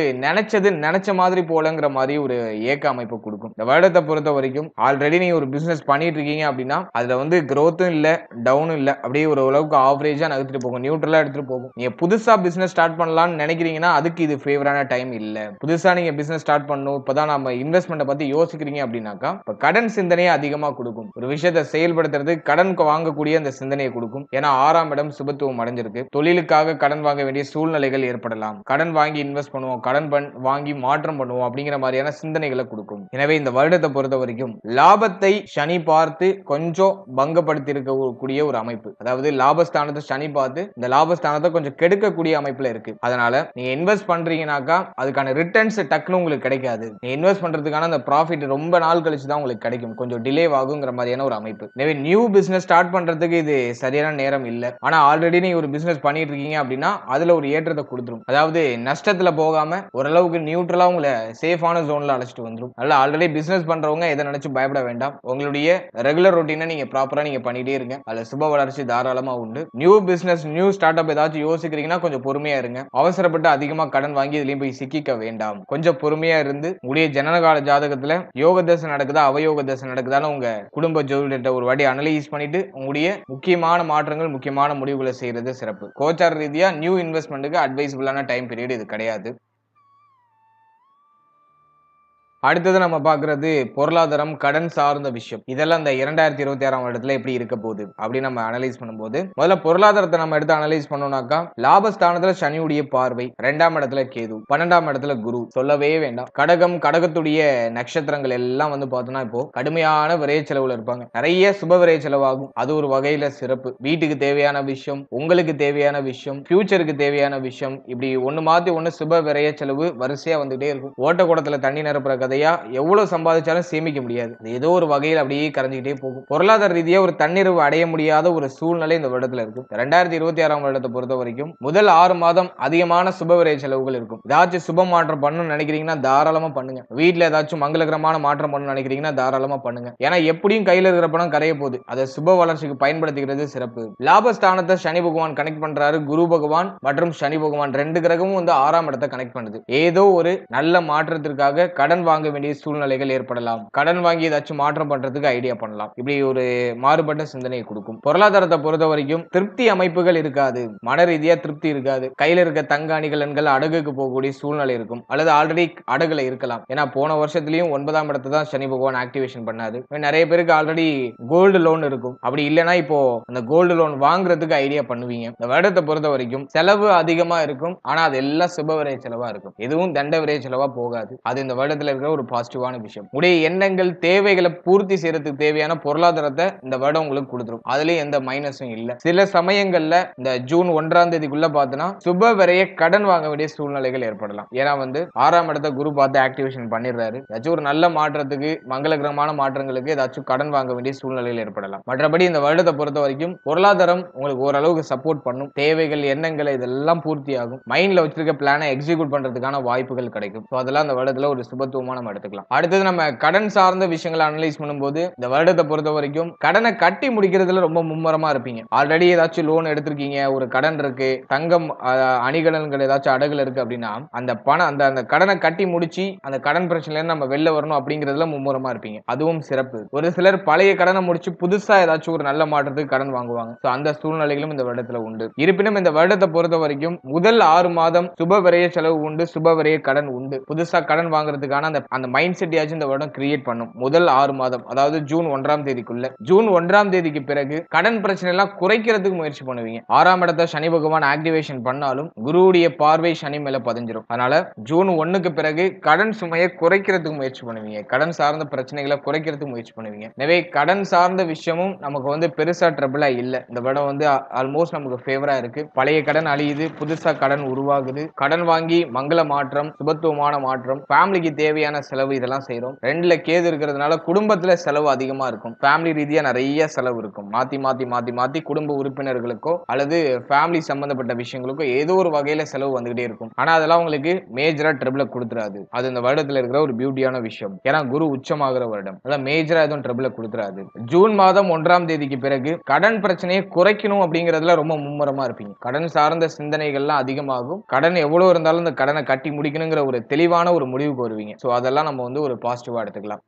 நினைச்ச மாதிரி போலங்கிற மாதிரி ஒரு ஏக்க அமைப்பு கொடுக்கும். இந்த வருடத்தை பொறுத்த வரைக்கும் ஆல்ரெடி நீங்க ஒரு பிசினஸ் பண்ணிட்டு இருக்கீங்க அப்படின்னா அதுல வந்து growth-ம் இல்ல, டவுனும் இல்ல, அப்படியே ஒரு அளவுக்கு ஆவரேஜா நகர்த்திட்டு போகும், நியூட்ரலா எடுத்துட்டு போகும். நீங்க புதுசா பிசினஸ் ஸ்டார்ட் பண்ணலாம்னு நினைக்கிறீங்கன்னா அதுக்கு இது ஃபேவரான டைம் இல்ல. புதுசா நீங்க பிசினஸ் ஸ்டார்ட் பண்ணணும், இப்பதான் நம்ம இன்வெஸ்ட்மெண்ட் பத்தி யோசிக்கிறீங்க அப்படின்னாக்கா கடன் சிந்தனையை அதிகமா கொடுக்கும். ஒரு விஷயத்தை செயல்படுத்துறது கடன் வாங்கக்கூடிய அந்த சிந்தனையை கொடுக்கும். ஏன்னா 6ஆம் இடம் சுபத்துவம் அடைஞ்சிருக்கு. தொழிலுக்காக கடன் வாங்க வேண்டிய சூழ்நிலைகள் ஏற்படலாம். கடன் வாங்கி இன்வெஸ்ட் பண்ணுவோம், கடன் வாங்கி மாற்றம் பண்ணுவோம் அப்படிங்கிற மாதிரியான சிந்தனைகளை கொடுக்கும். எனவே இந்த வருடத்தை பொறுத்த வரைக்கும் லாபத்தை சனி பார்த்து கொஞ்சம் பங்கப்படுத்தி இருக்கக்கூடிய ஒரு அமைப்பு. அதாவது லாபஸ்தானத்தை சனி பார்த்து இந்த லாபஸ்தானத்தை கொஞ்சம் கெடுக்கக்கூடிய அமைப்புல இருக்கு. அதனால நீங்க இன்வெஸ்ட் பண்றீங்கன்னாக்கா அதுக்கான ரிட்டர்ன்ஸ் டக்குனு உங்களுக்கு கிடைக்காது. நீங்க இன்வெஸ்ட் பண்றதுக்கான அந்த ப்ராஃபிட் ரொம்ப நாள் கழிச்சு தான் உங்களுக்கு கிடைக்கும். கொஞ்சம் டிலே ஆகுங்கிற மாதிரியான ஒரு அமைப்பு. எனவே நியூ பிசினஸ் ஸ்டார்ட் பண்றதுக்கு இது சரியான நேரம் இல்ல. ஆனா ஆல்ரெடி நீங்க ஒரு பிசினஸ் பண்ணிட்டு இருக்கீங்க அப்படின்னா அதுல ஒரு ஏற்றத்தை கொடுத்துரும். அதாவது நஷ்டத்துல போகாம ஓரளவுக்கு நியூட்ரலா உங்களை சேஃபான ஜோன்ல அழைச்சிட்டு வந்துரும். அதனால ஆல்ரெடி பிசினஸ் பண்றவங்க எதை நினைச்சு பயப்பட வேண்டாம். உங்களுடைய ரெகுலர் ரொட்டீனை நீங்க ப்ராப்பரா நீங்க பண்ணிட்டே இருங்க. அதுல சுப வளர்ச்சி தாராளமா உண்டு. New business new start up ஏதாச்சும் யோசிக்கிறீங்கன்னா கொஞ்சம் பொறுமையா இருங்க. அவசரப்பட்டு அதிகமா கடன் வாங்கி இதுலயும் போய் சிக்கிக்க வேண்டாம். கொஞ்சம் பொறுமையா இருந்து உங்களுடைய ஜனனகால ஜாதகத்துல யோக தசை நடக்குதா அவயோக தசை நடக்குதான்னு உங்க குடும்ப ஜோதிடத்தை ஒரு வாட்டி அனலைஸ் பண்ணிட்டு உங்களுடைய முக்கியமான மாற்றங்கள் முக்கியமான முடிவுகளை செய்யறது சிறப்பு. கோச்சார ரீதியா நியூ இன்வெஸ்ட்மெண்ட்டுக்கு அட்வைசபிளான டைம் பீரியட் இது கிடையாது. அடுத்தது நம்ம பார்க்கிறது பொருளாதாரம், கடன் சார்ந்த விஷயம். இதெல்லாம் இந்த 2026ஆம் வருடத்துல எப்படி இருக்க போகுது அப்படின்னு நம்ம அனலைஸ் பண்ணும்போது முதல்ல பொருளாதாரத்தை நம்ம எடுத்து அனலைஸ் பண்ணோம்னாக்கா லாபஸ்தானத்துல சனியுடைய பார்வை, 2ஆம் இடத்துல கேது, 12ஆம் இடத்துல குரு, சொல்லவே வேண்டாம். கடகத்துடைய நட்சத்திரங்கள் எல்லாம் வந்து பார்த்தோம்னா இப்போ கடுமையான விரைய செலவுல இருப்பாங்க. நிறைய சுப விரைய செலவாகும். அது ஒரு வகையில சிறப்பு. வீட்டுக்கு தேவையான விஷயம், உங்களுக்கு தேவையான விஷயம், ஃபியூச்சருக்கு தேவையான விஷயம், இப்படி ஒண்ணு மாத்தி ஒண்ணு சுப விரைய செலவு வரிசையா வந்துட்டே இருக்கும். ஓட்டக்கூடத்துல தண்ணி நிரப்புற கதை எவ்வளவு சம்பாதிச்சாலும் சேமிக்க முடியாது. ஏதோ ஒரு வகையில் அப்படியே கரைஞ்சிக்கிட்டே போகும். பொருளாதார ரீதியா ஒரு தன்னிறைவு அடைய முடியாத ஒரு சூழ்நிலை இந்த வருடத்துல இருக்கு. 2026ஆம் வருடத்தை பொறுத்த வரைக்கும் முதல் 6 மாதம் அதிகமான சுபவிரை செலவுகள் இருக்கும். ஏதாச்சும் சுப மாற்றம் பண்ணணும்னு நினைக்கிறீங்கன்னா தாராளமா பண்ணுங்க. வீட்டுல ஏதாச்சும் மங்களகரமான மாற்றம் பண்ணணும்னு நினைக்கிறீங்கன்னா தாராளமா பண்ணுங்க. ஏன்னா எப்படியும் கையில இருக்கிற பணம் கரைய போகுது. அதை சுப வளர்ச்சிக்கு பயன்படுத்திக்கிறது சிறப்பு. லாபஸ்தானத்தை சனி பகவான் கனெக்ட் பண்றாரு. குரு பகவான் மற்றும் சனி பகவான் 2 கிரகமும் வந்து 6ஆம் இடத்தை கனெக்ட் பண்ணுது. ஏதோ ஒரு நல்ல மாற்றத்திற்காக கடன் வாங்க வேண்டிய சூழ்நிலைகள் ஏற்படலாம். கடன் வாங்கி ஏதாச்சும் மாற்றம் பண்றதுக்கு ஐடியா பண்ணலாம். இப்படி ஒரு மாறுபட்ட சிந்தனையை கொடுக்கும். பொருளாதாரத்தை பொறுத்த வரைக்கும் திருப்தி அமைப்புகள் இருக்காது. மன ரீதியா திருப்தி இருக்காது. கையில இருக்க தங்க அணிகலன்கள் அடகுக்கு போகக்கூடிய சூழ்நிலை இருக்கும். அல்லது ஆல்ரெடி அடகுல இருக்கலாம். ஏன்னா போன வருஷத்துலயும் 9ஆம் இடத்தை தான் சனி பகவான் ஆக்டிவேஷன் பண்ணாரு. நிறைய பேருக்கு ஆல்ரெடி கோல்டு லோன் இருக்கும். அப்படி இல்லைன்னா இப்போ அந்த கோல்டு லோன் வாங்குறதுக்கு ஐடியா பண்ணுவீங்க. இந்த வருடத்தை பொறுத்த வரைக்கும் செலவு அதிகமா இருக்கும். ஆனா அது எல்லாம் சுப விரை செலவா இருக்கும். எதுவும் தண்ட விரை செலவா போகாது. அது இந்த வருடத்துல இருக்கிற ஒரு பாசிட்டிவான விஷயம். உடைய எண்ணங்கள், தேவைகளை பூர்த்தி செய்யறதுக்கு தேவையான பொருளாதாரத்தை இந்த வருடம் உங்களுக்கு கொடுத்துரும். அதுலயும் எந்த மைனஸும் இல்ல. சில சமயங்கள்ல இந்த ஜூன் 1ஆம் தேதிக்குள்ள பார்த்தனா சுப விரைய கடன் வாங்க வேண்டிய சூழ்நிலைகள் ஏற்படலாம். ஏன்னா வந்து 6ஆம் இடத்தை குரு பார்த்து ஆக்டிவேஷன் பண்ணிடுறாரு. ஏதாச்சும் ஒரு நல்ல மாற்றத்துக்கு, மங்களகரமான மாற்றங்களுக்கு ஏதாச்சும் கடன் வாங்க வேண்டிய சூழ்நிலைகள் ஏற்படலாம். மற்றபடி இந்த வருடத்தை பொறுத்த வரைக்கும் பொருளாதாரம் உங்களுக்கு ஓரளவுக்கு சப்போர்ட் பண்ணும். தேவைகள், எண்ணங்கள் இதெல்லாம் பூர்த்தி ஆகும். மைண்ட்ல வச்சிருக்க பிளானை எக்ஸிக்யூட் பண்றதுக்கான வாய்ப்புகள் கிடைக்கும். அதெல்லாம் இந்த வருடத்துல ஒரு சுபத்துவமா நம்ம எடுத்துக்கலாம். அடுத்தது நம்ம கடன் சார்ந்த விஷயங்களை அனலைஸ் பண்ணும்போது இந்த வருடத்தை பொறுத்த வரைக்கும் கடனை கட்டி முடிக்கிறதுல ரொம்ப மும்முரமா இருப்பீங்க. ஆல்ரெடி ஏதாச்சும் லோன் எடுத்திருக்கீங்க, ஒரு கடன் இருக்கு, தங்கம் அணிகலன்கள் ஏதாச்சும் அடகுல இருக்கு அப்படின்னா அந்த பணம் அந்த கடனை கட்டி முடிச்சு அந்த கடன் பிரச்சனையில இருந்து நம்ம வெளில வரணும் அப்படிங்கிறதுல மும்முரமா இருப்பீங்க. அதுவும் சிறப்பு. ஒரு சிலர் பழைய கடனை முடிச்சு புதுசா ஏதாச்சும் ஒரு நல்ல மாற்றத்துக்கு கடன் வாங்குவாங்க. அந்த சூழ்நிலைகளும் இந்த வருடத்துல உண்டு. இருப்பினும் இந்த வருடத்தை பொறுத்த வரைக்கும் முதல் 6 மாதம் சுப விரைய செலவு உண்டு, சுப விரைய கடன் உண்டு. புதுசா கடன் வாங்குறதுக்கான அந்த மைண்ட் செட் யாச்சும் இந்த வருடம் கிரியேட் பண்ணும். முதல் 6 மாதம், அதாவது ஜூன் 1ஆம் தேதிக்குள்ள. ஜூன் 1ஆம் தேதிக்கு பிறகு கடன் பிரச்சனை எல்லாம் குறைக்கிறதுக்கு முயற்சி பண்ணுவீங்க. 6ஆம் இடத்தை சனி பகவான் ஆக்டிவேஷன் பண்ணாலும் குருவுடைய பார்வை சனி மேல பதிஞ்சிரும். அதனால ஜூன் 1க்கு பிறகு கடன் சுமையை குறைக்கிறதுக்கு முயற்சி பண்ணுவீங்க. கடன் சார்ந்த பிரச்சனைகளை குறைக்கிறதுக்கு முயற்சி பண்ணுவீங்க. எனவே கடன் சார்ந்த விஷயமும் நமக்கு வந்து பெருசா ட்ரபிளா இல்ல. இந்த வருடம் வந்து ஆல்மோஸ்ட் நமக்கு ஃபேவரா இருக்கு. பழைய கடன் அழியுது, புதுசா கடன் உருவாகுது. கடன் வாங்கி மங்கள மாற்றம், சுபத்துவமான மாற்றம், ஃபேமிலிக்கு தேவையான செலவு இதெல்லாம் செய்றோம். 2ல கேது இருக்கிறதுனால குடும்பத்துல செலவு அதிகமா இருக்கும். ஃபேமிலி ரீதியா நிறைய செலவு இருக்கும். மாத்தி குடும்ப உறுப்பினர்களுக்கோ அல்லது ஃபேமிலி சம்பந்தப்பட்ட விஷயங்களுக்கோ ஏதோ ஒரு வகையில செலவு வந்துகிட்டே இருக்கும். ஆனா அதெல்லாம் உங்களுக்கு மேஜரா ட்ரபிள கொடுத்துறாது. அது இந்த வருடத்துல இருக்கிற ஒரு பியூட்டியான விஷயம். ஏன்னா குரு உச்சமாகிற வருடம். அதான் மேஜரா எதுவும் ட்ரபிள கொடுத்துறாது. ஜூன் மாதம் 1ஆம் தேதிக்கு பிறகு கடன் பிரச்சனையை குறைக்கணும் அப்படிங்கறதுல ரொம்ப மும்முரமா இருப்பீங்க. கடன் சார்ந்த சிந்தனைகள்லாம் அதிகமாகும். கடன் எவ்வளவு இருந்தாலும் இந்த கடனை கட்டி முடிக்கணுங்கிற ஒரு தெளிவான ஒரு முடிவுக்கு வருவீங்க. சோ அதெல்லாம் நம்ம வந்து ஒரு பாசிட்டிவா எடுத்துக்கலாம்.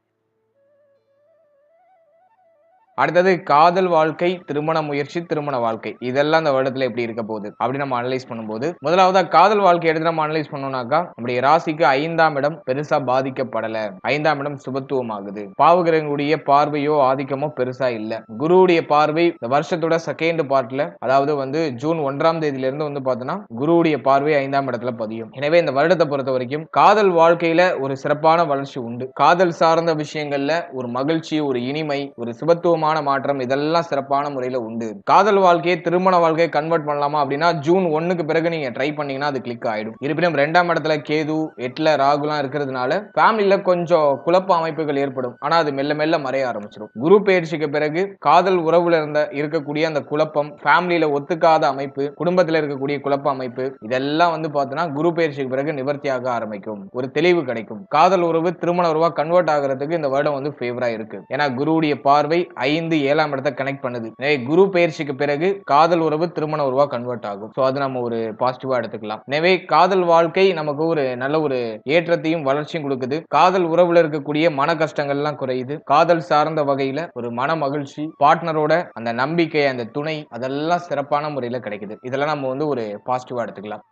அடுத்தது காதல் வாழ்க்கை, திருமண முயற்சி, திருமண வாழ்க்கை இதெல்லாம் இந்த வருடத்துல எப்படி இருக்க போகுது அப்படி நம்ம அனலைஸ் பண்ணும்போது முதலாவதா காதல் வாழ்க்கை எடுத்து நம்ம அனலைஸ் பண்ணோம்னாக்கா நம்முடைய ராசிக்கு 5ஆம் இடம் பெருசா பாதிக்கப்படல. 5ஆம் இடம் சுபத்துவம் ஆகுது. பாவகிரகங்களுடைய பார்வையோ ஆதிக்கமோ பெருசா இல்ல. குருவுடைய பார்வை இந்த வருஷத்தோட செகண்ட் பார்ட்ல, அதாவது வந்து ஜூன் 1ஆம் தேதியில இருந்து வந்து பார்த்தோம்னா குருவுடைய பார்வை 5ஆம் இடத்துல பதியும். எனவே இந்த வருடத்தை பொறுத்த வரைக்கும் காதல் வாழ்க்கையில ஒரு சிறப்பான வளர்ச்சி உண்டு. காதல் சார்ந்த விஷயங்கள்ல ஒரு மகிழ்ச்சி, ஒரு இனிமை, ஒரு சுபத்துவம் மாற்றம் இதெல்லாம் சிறப்பான முறையில உண்டு. காதல் வாழ்க்கையை திருமண வாழ்க்கையை கன்வெர்ட் பண்ணலாமா அப்படின்னா ஜூன் 1க்கு பிறகு நீங்க ட்ரை பண்ணீங்கன்னா அது கிளிக் ஆயிடும். இருப்பினும் 2ஆம் இடத்துல கேது, 8ல ராகுலாம் இருக்கிறதுனால ஃபேமிலில கொஞ்சம் குழப்ப அமைப்புகள் ஏற்படும். ஆனா அது மெல்ல மெல்ல மறைய ஆரம்பிச்சிடும். குரு பயிற்சிக்கு பிறகு காதல் உறவுல இருக்கக்கூடிய அந்த குழப்பம், ஃபேமிலில ஒத்துக்காத அமைப்பு, குடும்பத்துல இருக்கக்கூடிய குழப்ப அமைப்பு இதெல்லாம் வந்து பார்த்தோன்னா குரு பயிற்சிக்கு பிறகு நிவர்த்தியாக ஆரம்பிக்கும். ஒரு தெளிவு கிடைக்கும். காதல் உறவு திருமண உறவா கன்வெர்ட் ஆகிறதுக்கு இந்த வருடம் வந்து ஃபேவரா இருக்கு. ஏன்னா குருவுடைய பார்வை 5 7ஆம் இடத்தை கனெக்ட் பண்ணுது. குரு பயிற்சிக்கு பிறகு காதல் உறவு திருமண உறவா கன்வெர்ட் ஆகும். சோ அது நம்ம ஒரு பாசிட்டிவா எடுத்துக்கலாம். எனவே காதல் வாழ்க்கை நமக்கு ஒரு நல்ல ஒரு ஏற்றத்தையும் வளர்ச்சியும் கொடுக்குது. காதல் உறவுல இருக்கக்கூடிய மன கஷ்டங்கள் எல்லாம் குறையுது. காதல் சார்ந்த வகையில ஒரு மன மகிழ்ச்சி, பார்ட்னரோட அந்த நம்பிக்கை, அந்த துணை அதெல்லாம் சிறப்பான முறையில கிடைக்குது. இதெல்லாம் நம்ம வந்து ஒரு பாசிட்டிவா எடுத்துக்கலாம்.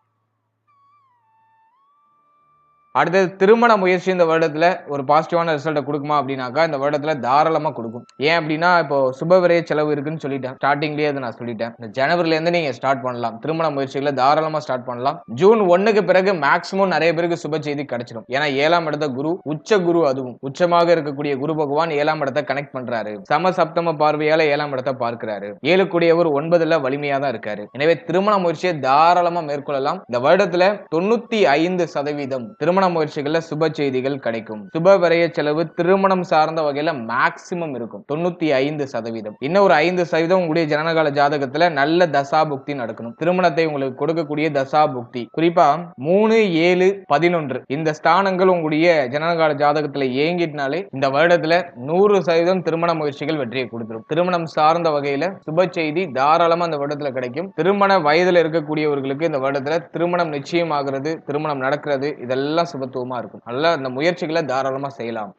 அடுத்தது திருமண முயற்சி இந்த வருடத்துல ஒரு பாசிட்டிவான ரிசல்ட்டை கொடுக்குமா அப்படின்னாக்கா இந்த வருடத்துல தாராளமா கொடுக்கும். ஏன் அப்படின்னா இப்போ சுபவிரய செலவு இருக்குன்னு சொல்லிட்டேன். ஸ்டார்டிங்லேயே அதை நான் சொல்லிட்டேன். இந்த ஜனவரில இருந்து நீங்க ஸ்டார்ட் பண்ணலாம். திருமண முயற்சிகளை தாராளமா ஸ்டார்ட் பண்ணலாம். ஜூன் 1க்கு பிறகு மேக்சிமம் நிறைய பேருக்கு சுப செய்தி கிடைச்சிடும். ஏன்னா 7ஆம் இடத்த குரு உச்ச குரு, அதுவும் உச்சமாக இருக்கக்கூடிய குரு பகவான் 7ஆம் இடத்தை கனெக்ட் பண்றாரு. சமசப்தம பார்வையால 7ஆம் இடத்தை பார்க்கிறாரு. 7 கூடியவர் 9ல வலிமையா தான் இருக்காரு. எனவே திருமண முயற்சியை தாராளமா மேற்கொள்ளலாம். இந்த வருடத்துல 95% திருமண முயற்சிகள்ல சுப செய்திகள் கிடைக்கும். சுப விரய செலவு திருமணம் சார்ந்த வகையில மேக்சிமம் இருக்கும். 95%. இன்னும் ஒரு 5% உங்களுடைய ஜனனகால ஜாதகத்துல நல்ல தசா புக்தி நடக்கணும். திருமணத்தை உங்களுக்கு கொடுக்கக்கூடிய தசா புக்தி, குறிப்பா 3 7 11 இந்த ஸ்தானங்கள் உங்களுடைய ஜனனகால ஜாதகத்துல இயங்கிட்டனாலே இந்த வருடத்துல 100% திருமண முயற்சிகள் வெற்றியை கொடுத்துரும். திருமணம் சார்ந்த வகையில சுப செய்தி தாராளமா இந்த வருடத்துல கிடைக்கும். திருமண வயதுல இருக்கக்கூடியவர்களுக்கு இந்த வருடத்துல திருமணம் நிச்சயமாகிறது, திருமணம் நடக்கிறது இதெல்லாம் சுபத்துவமா இருக்கும். அதனால அந்த முயற்சிகளை தாராளமா செய்யலாம்.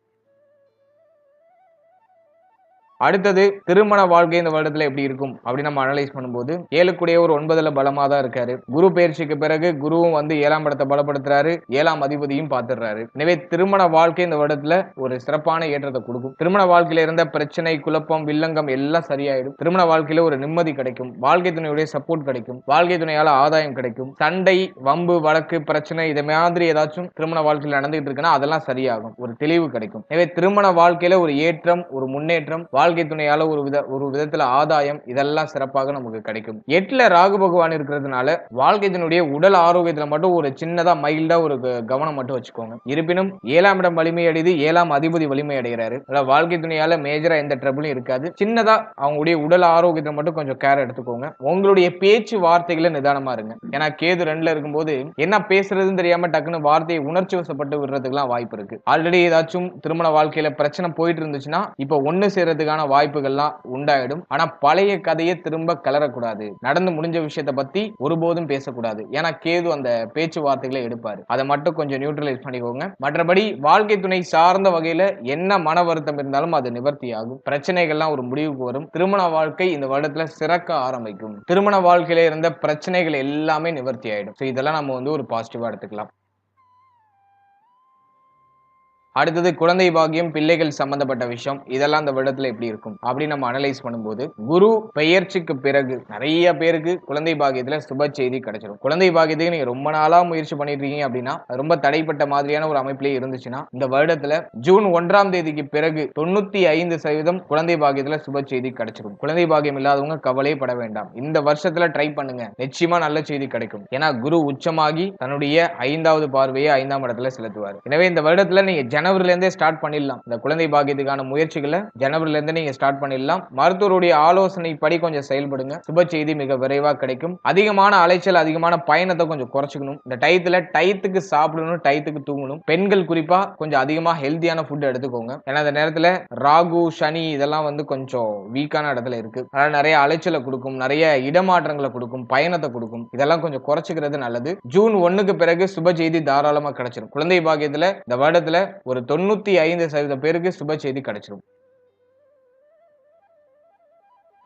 அடுத்தது திருமண வாழ்க்கை இந்த வருடத்துல எப்படி இருக்கும் அப்படின்னு நம்ம அனலைஸ் பண்ணும்போது 7 ஒரு 9ல பலமா தான் இருக்காரு. குரு பெயர்ச்சிக்கு பிறகு குருவும் வந்து 7ஆம் இடத்தை பலப்படுத்துறாரு, 7ஆம் அதிபதியும் பார்த்துடுறாரு. எனவே திருமண வாழ்க்கை இந்த வருடத்துல ஒரு சிறப்பான ஏற்றத்தை கொடுக்கும். திருமண வாழ்க்கையில இருந்த பிரச்சனை, குழப்பம், வில்லங்கம் எல்லாம் சரியாயிடும். திருமண வாழ்க்கையில ஒரு நிம்மதி கிடைக்கும், வாழ்க்கை துணையுடைய சப்போர்ட் கிடைக்கும், வாழ்க்கை துணையால ஆதாயம் கிடைக்கும். சண்டை, வம்பு, வழக்கு, பிரச்சனை இதை மாதிரி ஏதாச்சும் திருமண வாழ்க்கையில் நடந்துகிட்டு இருக்குன்னா அதெல்லாம் சரியாகும், ஒரு தெளிவு கிடைக்கும். எனவே திருமண வாழ்க்கையில ஒரு ஏற்றம், ஒரு முன்னேற்றம், வாழ்க்கை துணையால ஒரு விதத்துல ஆதாயம் இதெல்லாம் சிறப்பாக நமக்கு கிடைக்கும். 8ல ராகு பகவான் இருக்கிறதுனால வாழ்க்கை துணையுடைய உடல் ஆரோக்கியத்துல மட்டும் ஒரு சின்னதா மைல்டா ஒரு கவனம் மட்டும் வச்சுக்கோங்க. இருப்பினும் 7ஆம் இடம் வலிமை அடையுது, 7ஆம் அதிபதி வலிமை அடைகிறாரு. வாழ்க்கை துணையால மேஜரா எந்த ட்ரபிளும் இருக்காது. சின்னதா அவங்களுடைய உடல் ஆரோக்கியத்தை மட்டும் கொஞ்சம் கேர் எடுத்துக்கோங்க. உங்களுடைய பேச்சு வார்த்தைகளை நிதானமா இருங்க. ஏன்னா கேது 2ல இருக்கும்போது என்ன பேசுறதுன்னு தெரியாம டக்குன்னு வார்த்தையை உணர்ச்சி வசப்பட்டு விடுறதுக்குலாம் வாய்ப்பு இருக்கு. ஆல்ரெடி ஏதாச்சும் திருமண வாழ்க்கையில பிரச்சனை போயிட்டு இருந்துச்சுன்னா இப்ப ஒண்ணு சேர்றதுக்கான வாய்ப்புகள்லாம் உண்டாயிடும். ஆனா பழைய கதையை திரும்ப கலரக்கூடாது. நடந்து முடிஞ்ச விஷயத்தை பத்தி ஒருபோதும் பேசக்கூடாது. ஏன்னா கேது அந்த பேச்சுவார்த்தைகளை எடுப்பாரு. அதை மட்டும் கொஞ்சம் நியூட்ரலைஸ் பண்ணிக்கோங்க. மற்றபடி வாழ்க்கை துணை சார்ந்த வகையில என்ன மன வருத்தம் இருந்தாலும் அது நிவர்த்தி ஆகும். பிரச்சனைகள்லாம் ஒரு முடிவுக்கு வரும். திருமண வாழ்க்கை இந்த வருடத்துல சிறக்க ஆரம்பிக்கும். திருமண வாழ்க்கையில இருந்த பிரச்சனைகள் எல்லாமே நிவர்த்தி ஆயிடும். இதெல்லாம் நம்ம வந்து ஒரு பாசிட்டிவா எடுத்துக்கலாம். அடுத்தது குழந்தை பாக்கியம், பிள்ளைகள் சம்பந்தப்பட்ட விஷயம் இதெல்லாம் இந்த வருடத்துல எப்படி இருக்கும் அப்படின்னு நம்ம அனலைஸ் பண்ணும்போது குரு பெயர்ச்சிக்கு பிறகு நிறைய பேருக்கு குழந்தை பாக்கியத்துல சுப செய்தி கிடைச்சிடும். குழந்தை பாக்கியத்துக்கு நீங்க ரொம்ப நாளா முயற்சி பண்ணிட்டு இருக்கீங்க அப்படின்னா ரொம்ப தடைப்பட்ட மாதிரியான ஒரு அமைப்பிலே இருந்துச்சுன்னா இந்த வருடத்துல ஜூன் 1ஆம் தேதிக்கு பிறகு 95% குழந்தை பாக்கியத்துல சுப செய்தி கிடைச்சிடும். குழந்தை பாக்கியம் இல்லாதவங்க கவலைப்பட வேண்டாம். இந்த வருஷத்துல ட்ரை பண்ணுங்க, நிச்சயமா நல்ல செய்தி கிடைக்கும். ஏன்னா குரு உச்சமாகி தன்னுடைய 5வது பார்வையை 5ஆம் இடத்துல செலுத்துவார். எனவே இந்த வருடத்துல நீங்க ஜனவரில இருந்தே ஸ்டார்ட் பண்ணிடலாம். இந்த குழந்தை பாக்கியத்துக்கான முயற்சிகளை ஜனவரில இருந்து நீங்க ஸ்டார்ட் பண்ணிடலாம். மருத்துவருடைய ஆலோசனை படி கொஞ்சம் செயல்படுங்க. சுப செய்தி மிக விரைவா கிடைக்கும். அதிகமான அலைச்சல், அதிகமான பயணத்தை கொஞ்சம் குறைச்சிக்கணும். இந்த டயத்துக்கு சாப்பிடணும், டயத்துக்கு தூங்கணும். பெண்கள் குறிப்பா கொஞ்சம் அதிகமா ஹெல்தியான ஃபுட் எடுத்துக்கோங்க. ஏன்னா இந்த நேரத்துல ராகு, சனி இதெல்லாம் வந்து கொஞ்சம் வீக்கான இடத்துல இருக்கு. அதனால நிறைய அலைச்சலை கொடுக்கும், நிறைய இடமாற்றங்களை கொடுக்கும், பயணத்தை கொடுக்கும். இதெல்லாம் கொஞ்சம் குறைச்சிக்கிறது நல்லது. ஜூன் 1க்கு பிறகு சுப செய்தி தாராளமா கிடைச்சிடும். குழந்தை பாக்கியத்துல இந்த வருடத்துல ஒரு 95% பேருக்கு சுப செய்தி கிடைச்சிடும்.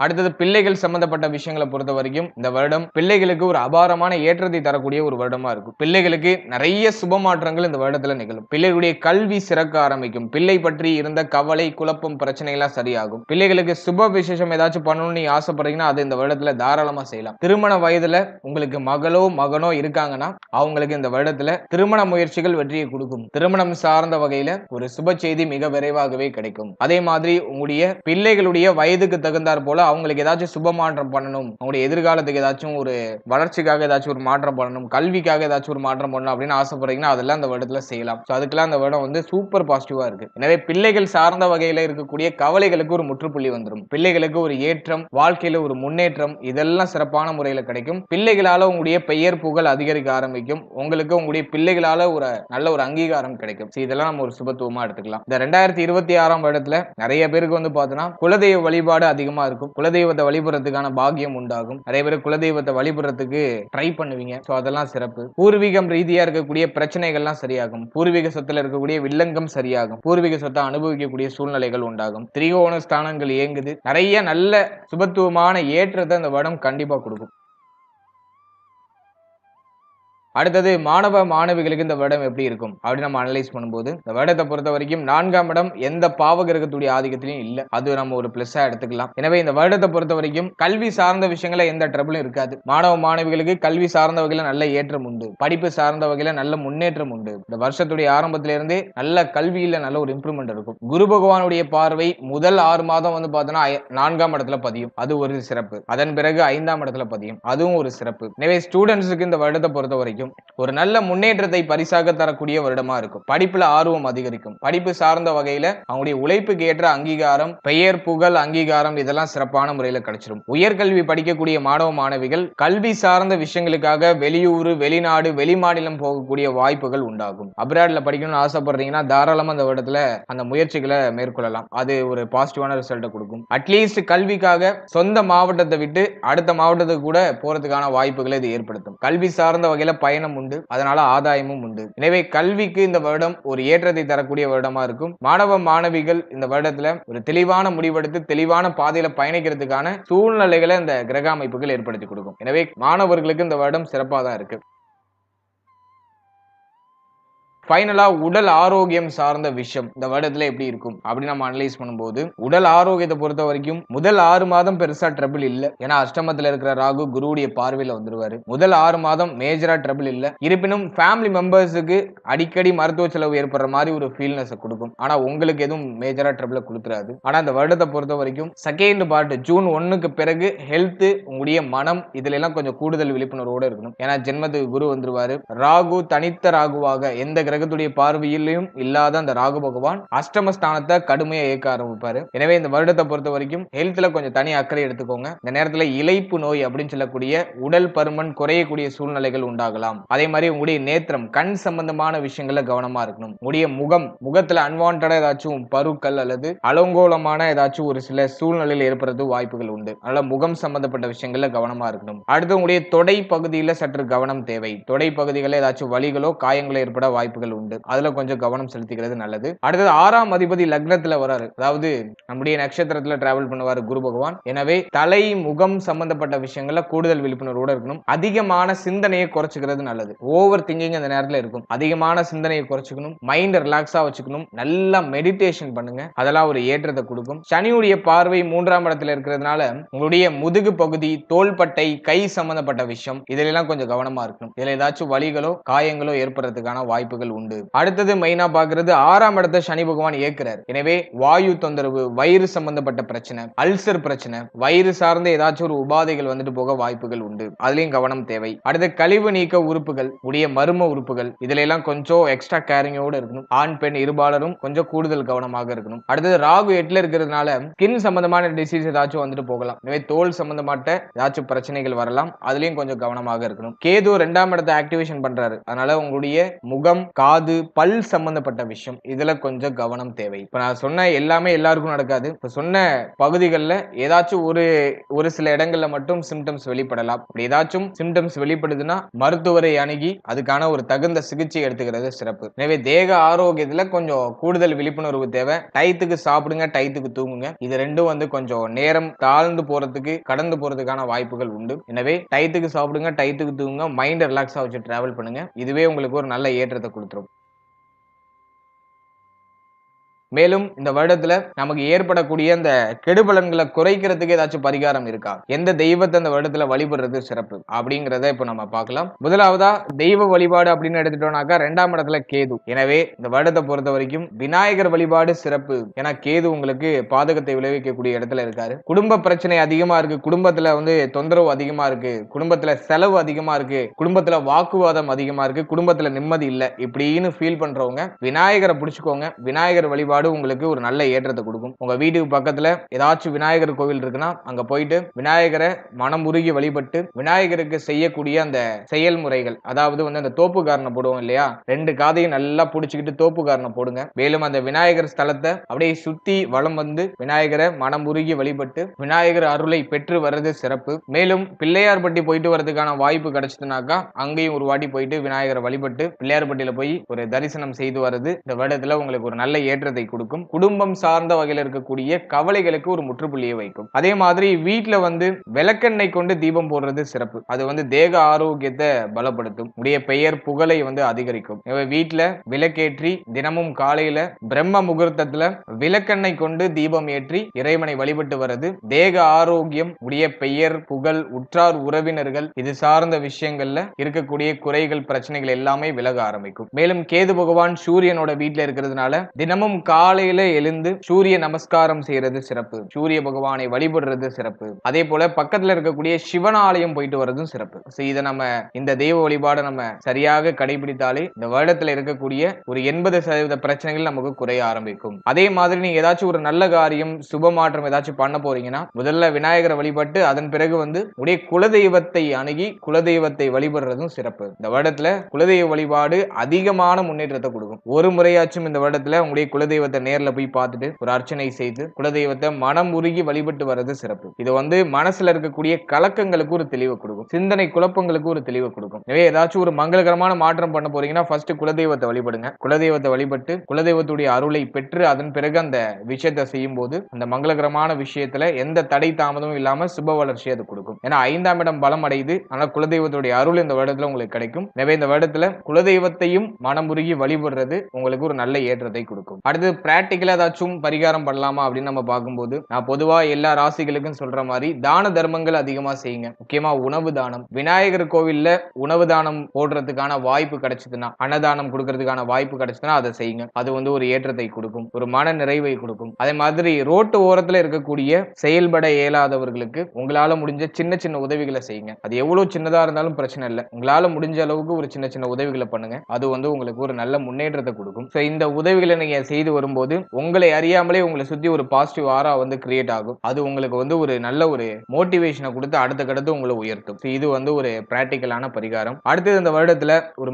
அடுத்தது பிள்ளைகள் சம்பந்தப்பட்ட விஷயங்களை பொறுத்த வரைக்கும் இந்த வருடம் பிள்ளைகளுக்கு ஒரு அபாரமான ஏற்றத்தை தரக்கூடிய ஒரு வருடமா இருக்கும். பிள்ளைகளுக்கு நிறைய சுப மாற்றங்கள் இந்த வருடத்துல நிகழும். பிள்ளைகளுடைய கல்வி சிறக்க ஆரம்பிக்கும். பிள்ளை பற்றி இருந்த கவலை, குழப்பம், பிரச்சனை எல்லாம் சரியாகும். பிள்ளைகளுக்கு சுப விசேஷம் ஏதாச்சும் பண்ணணும்னு நீங்க ஆசைப்படுறீங்கன்னா அது இந்த வருடத்துல தாராளமா செய்யலாம். திருமண வயதுல உங்களுக்கு மகளோ மகனோ இருக்காங்கன்னா அவங்களுக்கு இந்த வருடத்துல திருமண முயற்சிகள் வெற்றியை கொடுக்கும். திருமணம் சார்ந்த வகையில ஒரு சுப செய்தி மிக விரைவாகவே கிடைக்கும். அதே மாதிரி உங்களுடைய பிள்ளைகளுடைய வயதுக்கு தகுந்தாற் போல அவங்களுக்கு ஏதாச்சும் சுப மாற்றம் பண்ணணும், அவங்களுடைய எதிர்காலத்துக்கு ஏதாச்சும் ஒரு வளர்ச்சிக்காக ஏதாச்சும் ஒரு மாற்றம் பண்ணணும், கல்விக்காக ஏதாச்சும் ஒரு மாற்றம் பண்ணணும் அப்படின்னு ஆசைப்படுறீங்கன்னா அதெல்லாம் இந்த வருடத்துல செய்யலாம். அதுக்கெல்லாம் இந்த வருடம் வந்து சூப்பர் பாசிட்டிவா இருக்கு. எனவே பிள்ளைகள் சார்ந்த வகையில இருக்கக்கூடிய கவலைகளுக்கு ஒரு முற்றுப்புள்ளி வந்துடும். பிள்ளைகளுக்கு ஒரு ஏற்றம், வாழ்க்கையில ஒரு முன்னேற்றம் இதெல்லாம் சிறப்பான முறையில கிடைக்கும். பிள்ளைகளால உங்களுடைய பெயர் புகழ் அதிகரிக்க ஆரம்பிக்கும். உங்களுக்கு உங்களுடைய பிள்ளைகளால ஒரு நல்ல ஒரு அங்கீகாரம் கிடைக்கும். இதெல்லாம் நம்ம ஒரு சுபத்துவமா எடுத்துக்கலாம். இந்த 2026ஆம் வருடத்துல நிறைய பேருக்கு வந்து பார்த்தோம்னா குலதெய்வ வழிபாடு அதிகமா இருக்கும். குலதெய்வத்தை வழிபடுறதுக்கான பாக்கியம் உண்டாகும். நிறைய பேர் குலதெய்வத்தை வழிபடுறதுக்கு ட்ரை பண்ணுவீங்க. அதெல்லாம் சிறப்பு. பூர்வீகம் ரீதியா இருக்கக்கூடிய பிரச்சனைகள்லாம் சரியாகும். பூர்வீக சொத்துல இருக்கக்கூடிய வில்லங்கம் சரியாகும். பூர்வீக சொத்தை அனுபவிக்கக்கூடிய சூழ்நிலைகள் உண்டாகும். திரிகோண ஸ்தானங்கள் இயங்குது. நிறைய நல்ல சுபத்துவமான ஏற்றத்தை இந்த வருடம் கண்டிப்பா கொடுக்கும். அடுத்தது மாணவ மாணவிகளுக்கு இந்த வருடம் எப்படி இருக்கும் அப்படின்னு நம்ம அனலைஸ் பண்ணும்போது இந்த வருடத்தை பொறுத்த வரைக்கும் 4ஆம் இடம் எந்த பாவ கிரகத்துடைய ஆதிக்கத்திலையும் இல்ல. அது நம்ம ஒரு பிளஸ்ஸா எடுத்துக்கலாம். எனவே இந்த வருடத்தை பொறுத்த வரைக்கும் கல்வி சார்ந்த விஷயங்கள எந்த ட்ரபிளும் இருக்காது. மாணவ மாணவிகளுக்கு கல்வி சார்ந்த வகையில நல்ல ஏற்றம் உண்டு. படிப்பு சார்ந்த வகையில நல்ல முன்னேற்றம் உண்டு. இந்த வருஷத்துடைய ஆரம்பத்திலிருந்தே நல்ல கல்வியில நல்ல ஒரு இம்ப்ரூவ்மெண்ட் இருக்கும். குரு பகவானுடைய பார்வை முதல் 6 மாதம் வந்து பார்த்தோம்னா 4ஆம் இடத்துல பதியும். அது ஒரு சிறப்பு. அதன் பிறகு 5ஆம் இடத்துல பதியும். அதுவும் ஒரு சிறப்பு. எனவே ஸ்டூடெண்ட்ஸுக்கு இந்த வருடத்தை பொறுத்த வரைக்கும் ஒரு நல்ல முன்னேற்றத்தை பரிசாக தரக்கூடிய வருடமா இருக்கும். படிப்புல ஆர்வம் அதிகரிக்கும். படிப்பு சார்ந்த வகையில அவங்களுடைய உழைப்புக்கு ஏற்ற அங்கீகாரம், பெயர் புகழ், அங்கீகாரம் இதெல்லாம் சிறப்பான முறையில் கிடைச்சிடும். உயர்கல்வி படிக்கக்கூடிய மாணவ மாணவிகள் கல்வி சார்ந்த விஷயங்களுக்காக வெளியூர், வெளிநாடு, வெளிமாநிலம் போகக்கூடிய வாய்ப்புகள் உண்டாகும். அப்ராட்ல படிக்கணும்னு ஆசைப்படுறீங்கன்னா தாராளமா அந்த வருடத்துல அந்த முயற்சிகளை மேற்கொள்ளலாம். அது ஒரு பாசிட்டிவான ரிசல்ட்டை கொடுக்கும். அட்லீஸ்ட் கல்விக்காக சொந்த மாவட்டத்தை விட்டு அடுத்த மாவட்டத்துக்கு கூட போறதுக்கான வாய்ப்புகளை இது ஏற்படுத்தும். கல்வி சார்ந்த வகையில பயணம் உண்டு, அதனால ஆதாயமும் உண்டு. எனவே கல்விக்கு இந்த வருடம் ஒரு ஏற்றத்தை தரக்கூடிய வருடமா இருக்கும். மாணவ மாணவிகள் இந்த வருடத்துல ஒரு தெளிவான முடிவெடுத்து தெளிவான பாதையில பயணிக்கிறதுக்கான சூழ்நிலைகளை இந்த கிரக அமைப்புகள் ஏற்படுத்தி கொடுக்கும். எனவே மாணவர்களுக்கு இந்த வருடம் சிறப்பா தான் இருக்கு. ஃபைனலா உடல் ஆரோக்கியம் சார்ந்த விஷயம் இந்த வருடத்துல எப்படி இருக்கும் அப்படின்னு நம்ம அனலைஸ் பண்ணும்போது, உடல் ஆரோக்கியத்தை பொறுத்த வரைக்கும் முதல் 6 மாதம் பெருசா ட்ரபிள் இல்ல. ஏன்னா அஷ்டமத்துல இருக்கிற ராகு குருவுடைய பார்வையில வந்துருவாரு. முதல் 6 மாதம் மேஜரா ட்ரபிள் இல்ல. இருப்பினும் ஃபேமிலி மெம்பர்ஸுக்கு அடிக்கடி மருத்துவ செலவு ஏற்படுற மாதிரி ஒரு ஃபீல்னஸ் கொடுக்கும். ஆனா உங்களுக்கு எதுவும் மேஜரா ட்ரபிள கொடுத்துறாது. ஆனா இந்த வருடத்தை பொறுத்த வரைக்கும் செகண்ட் பார்ட் ஜூன் 1க்கு பிறகு ஹெல்த், உங்களுடைய மனம் இதுல எல்லாம் கொஞ்சம் கூடுதல் விழிப்புணர்வோட இருக்கணும். ஏன்னா ஜென்மத்துக்கு குரு வந்துருவாரு. ராகு தனித்த ராகுவாக எந்த கிரகத்துடைய பார்வையிலும் இல்லாத அந்த ராகு பகவான் அஷ்டமஸ்தானத்தை கடுமையா இயக்க ஆரம்பிப்பாரு. எனவே இந்த வருடத்தை பொறுத்த வரைக்கும் ஹெல்த்ல கொஞ்சம் தனி அக்கறை எடுத்துக்கோங்க. இந்த நேரத்துல இளைப்பு நோய் அப்படின்னு சொல்லக்கூடிய உடல் பருமன் குறையக்கூடிய சூழ்நிலைகள் உண்டாகலாம். அதே மாதிரி உங்களுடைய நேத்திரம், கண் சம்பந்தமான விஷயங்கள்ல கவனமா இருக்கணும். உங்களுடைய முகத்துல அன்வான்டா ஏதாச்சும் பருக்கள் அல்லது அலங்கோலமான ஏதாச்சும் ஒரு சில சூழ்நிலையில் ஏற்படுறது வாய்ப்புகள் உண்டு. அதனால முகம் சம்பந்தப்பட்ட விஷயங்கள்ல கவனமா இருக்கணும். அடுத்து உங்களுடைய தொடை பகுதியில சற்று கவனம் தேவை. தொடை பகுதிகளில் ஏதாச்சும் வலிகளோ காயங்களோ ஏற்பட வாய்ப்புகள் உண்டு. அதுல கொஞ்சம் கவனம் செலுத்திக்கிறது நல்லது. அடுத்தது 6ஆம் அதிபதி லக்னத்துல வராரு. அதாவது நம்முடைய நட்சத்திரத்துல டிராவல் பண்ணுவாரு குரு பகவான். எனவே தலை முகம் சம்பந்தப்பட்ட விஷயங்கள்ல கூடுதல் விழிப்புணர்வோட இருக்கணும். அதிகமான சிந்தனையை குறைச்சுக்கிறது நல்லது. ஓவர் திங்கிங் அந்த நேரத்துல இருக்கும். அதிகமான சிந்தனையை குறைச்சுக்கணும். மைண்ட் ரிலாக்ஸா வச்சுக்கணும். நல்லா மெடிடேஷன் பண்ணுங்க. அதெல்லாம் ஒரு ஏற்றத்தை கொடுக்கும். சனியுடைய பார்வை 3ஆம் இடத்துல இருக்கிறதுனால உங்களுடைய முதுகு பகுதி, தோள்பட்டை, கை சம்பந்தப்பட்ட விஷயம் இதெல்லாம் கொஞ்சம் கவனமா இருக்கணும். இதுல ஏதாச்சும் வலிகளோ காயங்களோ ஏற்படுறதுக்கான வாய்ப்புகள் உண்டு. அடுத்தது மெயினா பாக்குறது 6ஆம் இடத்தை சனி பகவான் இயக்குறார். எனவே வாயு தொந்தரவு, வயிறு சம்பந்தப்பட்ட பிரச்சனை, அல்சர் பிரச்சனை, வயிறு சார்ந்த ஏதாச்சும் ஒரு உபாதைகள் வந்துட்டு போக வாய்ப்புகள் உண்டு. அதுலயும் கவனம் தேவை. அடுத்து கழிவு நீக்க உறுப்புகள், உடைய மர்ம உறுப்புகள் இதுல எல்லாம் கொஞ்சம் எக்ஸ்ட்ரா கேரிங்கோட இருக்கணும். ஆண் பெண் இருபாலரும் கொஞ்சம் கூடுதல் கவனமாக இருக்கணும். அடுத்தது ராகு 8ல இருக்கிறதுனால ஸ்கின் சம்பந்தமான டிசீஸ் ஏதாச்சும் வந்துட்டு போகலாம். எனவே தோல் சம்பந்தப்பட்ட ஏதாச்சும் பிரச்சனைகள் வரலாம். அதுலயும் கொஞ்சம் கவனமாக இருக்கணும். கேது 2ஆம் இடத்தை ஆக்டிவேஷன் பண்றாரு. அதனால உங்களுடைய முகம், காது, பல் சம்பந்தப்பட்ட விஷயம் இதுல கொஞ்சம் கவனம் தேவை. இப்ப நான் சொன்ன எல்லாமே எல்லாருக்கும் நடக்காது. இப்ப சொன்ன பகுதிகளில் ஏதாச்சும் ஒரு சில இடங்கள்ல மட்டும் சிம்டம்ஸ் வெளிப்படலாம். அப்படி ஏதாச்சும் சிம்டம்ஸ் வெளிப்படுதுன்னா மருத்துவரை அணுகி அதுக்கான ஒரு தகுந்த சிகிச்சை எடுத்துக்கிறது சிறப்பு. எனவே தேக ஆரோக்கியத்துல கொஞ்சம் கூடுதல் விழிப்புணர்வு தேவை. டயத்துக்கு சாப்பிடுங்க, டயத்துக்கு தூங்குங்க. இது ரெண்டும் வந்து கொஞ்சம் நேரம் தாழ்ந்து போறதுக்கு, கடந்து போறதுக்கான வாய்ப்புகள் உண்டு. எனவே டயத்துக்கு சாப்பிடுங்க, டயத்துக்கு தூங்குங்க, மைண்ட் ரிலாக்ஸா வச்சு டிராவல் பண்ணுங்க. இதுவே உங்களுக்கு ஒரு நல்ல ஏற்றத்தை கொடுத்துரும். மேலும் இந்த வருடத்துல நமக்கு ஏற்படக்கூடிய அந்த கெடுபலன்களை குறைக்கிறதுக்கு ஏதாச்சும் பரிகாரம் இருக்கா, எந்த தெய்வத்தை அந்த வருடத்துல வழிபடுறது சிறப்பு அப்படிங்கிறத இப்ப நம்ம பார்க்கலாம். முதலாவதா தெய்வ வழிபாடு அப்படின்னு எடுத்துட்டோம்னாக்கா 2ஆம் இடத்துல கேது. எனவே இந்த வருடத்தை பொறுத்த வரைக்கும் விநாயகர் வழிபாடு சிறப்பு. ஏன்னா கேது உங்களுக்கு பாதகத்தை விளைவிக்கக்கூடிய இடத்துல இருக்காரு. குடும்ப பிரச்சனை அதிகமா இருக்கு, குடும்பத்துல வந்து தொந்தரவு அதிகமா இருக்கு, குடும்பத்துல செலவு அதிகமா இருக்கு, குடும்பத்துல வாக்குவாதம் அதிகமா இருக்கு, குடும்பத்துல நிம்மதி இல்ல இப்படின்னு ஃபீல் பண்றவங்க விநாயகரை பிடிச்சுக்கோங்க. விநாயகர் வழிபாடு உங்களுக்கு ஒரு நல்ல ஏற்றத்தை கொடுக்கும். உங்க வீட்டுக்கு பக்கத்துல ஏதாச்சும் விநாயகர் கோவில் இருக்குன்னா அங்க போயிட்டு விநாயகரை மனம் உருகி வழிபட்டு விநாயகருக்கு செய்யக்கூடிய அந்த செயல்முறைகள், அதாவது வந்து அந்த தோப்பு காரணம் போடுவோம் இல்லையா, 2 காதையும் நல்லா புடிச்சுக்கிட்டு தோப்பு காரணம் போடுங்க. மேலும் அந்த விநாயகர் ஸ்தலத்தை அப்படியே சுத்தி வலம் வந்து விநாயகரை மனம் உருகி வழிபட்டு விநாயகர் அருளை பெற்று வர்றது சிறப்பு. மேலும் பிள்ளையார்பட்டி போயிட்டு வரதுக்கான வாய்ப்பு கிடைச்சதுனாக்கா அங்கேயும் ஒரு வாட்டி போயிட்டு விநாயகரை வழிபட்டு பிள்ளையார்பட்டியில போய் ஒரு தரிசனம் செய்து வர்றது இந்த வருடத்துல உங்களுக்கு ஒரு நல்ல ஏற்றத்தை கொடுக்கும். குடும்பம் சார்ந்த வகையில் இருக்கக்கூடிய கவலைகளுக்கு ஒரு முற்றுப்புள்ளியை வைக்கும். அதே மாதிரி வீட்டுல வந்து விளக்கெண்ணெய் கொண்டு தீபம் போடுறது சிறப்பு. அது வந்து தேக ஆரோக்கியத்தை பலப்படுத்தும். உடைய பெயர் புகழை வந்து அதிகரிக்கும். வீட்டுல விளக்கேற்றி தினமும் காலையில பிரம்ம முகூர்த்தத்துல விளக்கெண்ணெய் கொண்டு தீபம் ஏற்றி இறைவனை வழிபட்டு வர்றது தேக ஆரோக்கியம், உடைய பெயர் புகழ், உற்றார் உறவினர்கள் இது சார்ந்த விஷயங்கள்ல இருக்கக்கூடிய குறைகள் பிரச்சனைகள் எல்லாமே விலக ஆரம்பிக்கும். மேலும் கேது பகவான் சூரியனோட வீட்டுல இருக்கிறதுனால தினமும் காலையில எழுந்து சூரிய நமஸ்காரம் செய்யறது சிறப்பு. சூரிய பகவானை வழிபடுறது சிறப்பு. அதே போல பக்கத்துல இருக்கக்கூடிய சிவன் ஆலயம் போயிட்டு வர்றதும் சிறப்பு. இதை நம்ம இந்த தெய்வ வழிபாடு நம்ம சரியாக கடைபிடித்தாலே இந்த வருடத்துல இருக்கக்கூடிய ஒரு 80% பிரச்சனைகள் நமக்கு குறைய ஆரம்பிக்கும். அதே மாதிரி நீங்க ஏதாச்சும் ஒரு நல்ல காரியம் சுப மாற்றம் ஏதாச்சும் பண்ண போறீங்கன்னா முதல்ல விநாயகரை வழிபட்டு அதன் பிறகு வந்து உடைய குலதெய்வத்தை அணுகி குலதெய்வத்தை வழிபடுறதும் சிறப்பு. இந்த வருடத்துல குலதெய்வ வழிபாடு அதிகமான முன்னேற்றத்தை கொடுக்கும். ஒரு முறையாச்சும் இந்த வருடத்துல உங்களுடைய குலதெய்வ குலதெய்வத்தை நேர்ல போய் பார்த்துட்டு ஒரு அர்ச்சனை செய்து குலதெய்வத்தை மனம் உருகி வழிபட்டு வர்றது சிறப்பு. இது மனசுல இருக்கக்கூடிய கலக்கங்களுக்கு ஒரு தெளிவை கொடுக்கும், சிந்தனை குழப்பங்களுக்கு ஒரு தெளிவை கொடுக்கும். எனவே ஏதாச்சும் ஒரு மங்களகரமான மாற்றம் பண்ண போறீங்கன்னா ஃபர்ஸ்ட் குலதெய்வத்தை வழிபடுங்க. குலதெய்வத்தை வழிபட்டு குலதெய்வத்துடைய அருளை பெற்று அதன் பிறகு அந்த விஷயத்தை செய்யும் போது அந்த மங்களகரமான விஷயத்துல எந்த தடை தாமதமும் இல்லாம சுப வளர்ச்சி அது கொடுக்கும். ஏன்னா 5ஆம் இடம் பலம் அடையுது. ஆனால் குலதெய்வத்துடைய அருள் இந்த வருடத்துல உங்களுக்கு கிடைக்கும். எனவே இந்த வருடத்துல குலதெய்வத்தையும் மனமுருகி வழிபடுறது உங்களுக்கு ஒரு நல்ல ஏற்றத்தை கொடுக்கும். அடுத்து பிராக்டிகலா ஏதாச்சும் பரிகாரம் பண்ணலாமா அப்படின்னு நம்ம பார்க்கும்போது, நான் பொதுவா எல்லா ராசிகளுக்கும் சொல்ற மாதிரி தான தர்மங்கள் அதிகமா செய்யுங்க. முக்கியமா உணவு தானம். விநாயகர் கோவில்ல உணவு தானம் போடுறதுக்கான வாய்ப்பு கிடைச்சதுன்னா, அன்னதானம் கொடுக்கறதுக்கான வாய்ப்பு கிடைச்சதுன்னா அதை செய்யுங்க. அது ஒரு ஏற்றத்தை கொடுக்கும், ஒரு மன நிறைவை கொடுக்கும். அதே மாதிரி ரோட்டு ஓரத்துல இருக்கக்கூடிய செயல்பட இயலாதவர்களுக்கு உங்களால முடிஞ்ச சின்ன சின்ன உதவிகளை செய்யுங்க. அது எவ்வளவு சின்னதா இருந்தாலும் பிரச்சனை இல்லை. உங்களால முடிஞ்ச அளவுக்கு ஒரு சின்ன சின்ன உதவிகளை பண்ணுங்க. அது உங்களுக்கு ஒரு நல்ல முன்னேற்றத்தை கொடுக்கும். இந்த உதவிகளை நீங்க செய்து வரும்போது உங்களை அறியாமலே உங்களை சுத்தி ஒரு பாசிட்டிவ் ஆரா கிரியேட் ஆகும். அது உங்களுக்கு ஒரு நல்ல ஒரு மோட்டிவேஷனை கொடுத்து அடுத்த கடத்து உங்களை உயர்த்தும். இது ஒரு பிராக்டிகலான பரிகாரம். அடுத்தது இந்த வருடத்துல ஒரு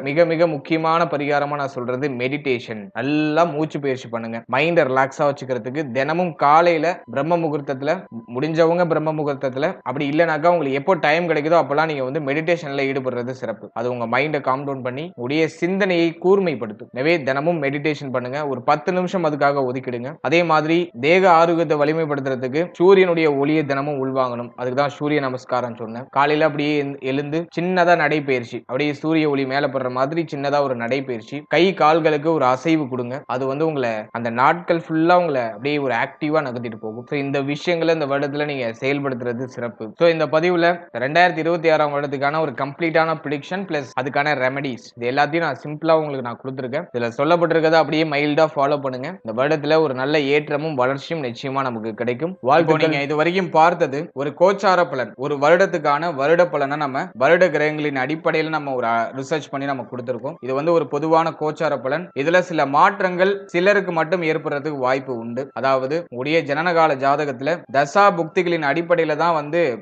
மிக மிக முக்கியமான பரிகாரமா நான் சொல்றது மெடிடேஷன். நல்லா மூச்சு பயிற்சி பண்ணுங்க. மைண்ட ரிலாக்ஸா வச்சுக்கிறதுக்கு தினமும் காலையில பிரம்ம முகூர்த்தத்துல, முடிஞ்சவங்க பிரம்ம முகூர்த்தத்துல, அப்படி இல்லைனாக்கா உங்களுக்கு எப்போ டைம் கிடைக்குதோ அப்பெல்லாம் நீங்க மெடிடேஷன்ல ஈடுபடுறது சிறப்பு. அது உங்க மைண்டை காம் டவுன் பண்ணி உடைய சிந்தனையை கூர்மைப்படுத்தும். எனவே தினமும் மெடிடேஷன் பண்ணுங்க. ஒரு 10 நிமிஷம் அதுக்காக ஒதுக்கிடுங்க. அதே மாதிரி தேக ஆரோக்கியத்தை வலிமைப்படுத்துறதுக்கு சூரியனுடைய ஒளியை தினமும் உள்வாங்கணும். அதுக்குதான் சூரிய நமஸ்காரம் சொன்னேன். காலையில அப்படியே எழுந்து சின்னதா நடைபயிற்சி, அப்படியே சூரிய ஒளி மேல படுற மாதிரி சின்னதா ஒரு நடைபயிற்சி, கை கால்களுக்கு ஒரு அசைவு கொடுங்க. அது உங்களை அந்த நாட்கள் ஃபுல்லா உங்களை அப்படியே ஒரு ஆக்டிவா நகர்த்திட்டு போகும். இந்த விஷயங்களை இந்த வருடத்துல நீங்க செயல்படுத்துறது சிறப்பு. இந்த பதிவுல 2026 வருடத்துக்கான ஒரு கம்ப்ளீட்டான ப்ரெடிக்ஷன் பிளஸ் அதுக்கான ரெமெடிஸ், இது எல்லாத்தையும் நான் சிம்பிளா உங்களுக்கு நான் கொடுத்துருக்கேன். இதுல சொல்லப்பட்டிருக்கிறத அப்படியே மைல்டா ஃபாலோ பண்ணுங்க. இந்த வருடத்துல ஒரு நல்ல ஏற்றமும் வளர்ச்சியும் நிச்சயமா நமக்கு கிடைக்கும். வாழ்க்கை நீங்க இது வரைக்கும் பார்த்தது ஒரு கோச்சார பலன், ஒரு வருடத்துக்கான வருட பலனை நம்ம வருட கிரகங்களின் அடிப்படையில் நம்ம ஒரு ரிசர்ச் பண்ணி நம்ம கொடுத்திருக்கோம். இது ஒரு பொதுவான கோச்சார பலன். இதுல சில மாற்றங்கள் சிலருக்கு மட்டும் ஏற்படுறதுக்கு வாய்ப்பு உண்டு. அதாவது உடைய ஜனனகால ஜாதகத்துல தசா புக்திகளின் அடிப்படையில தான்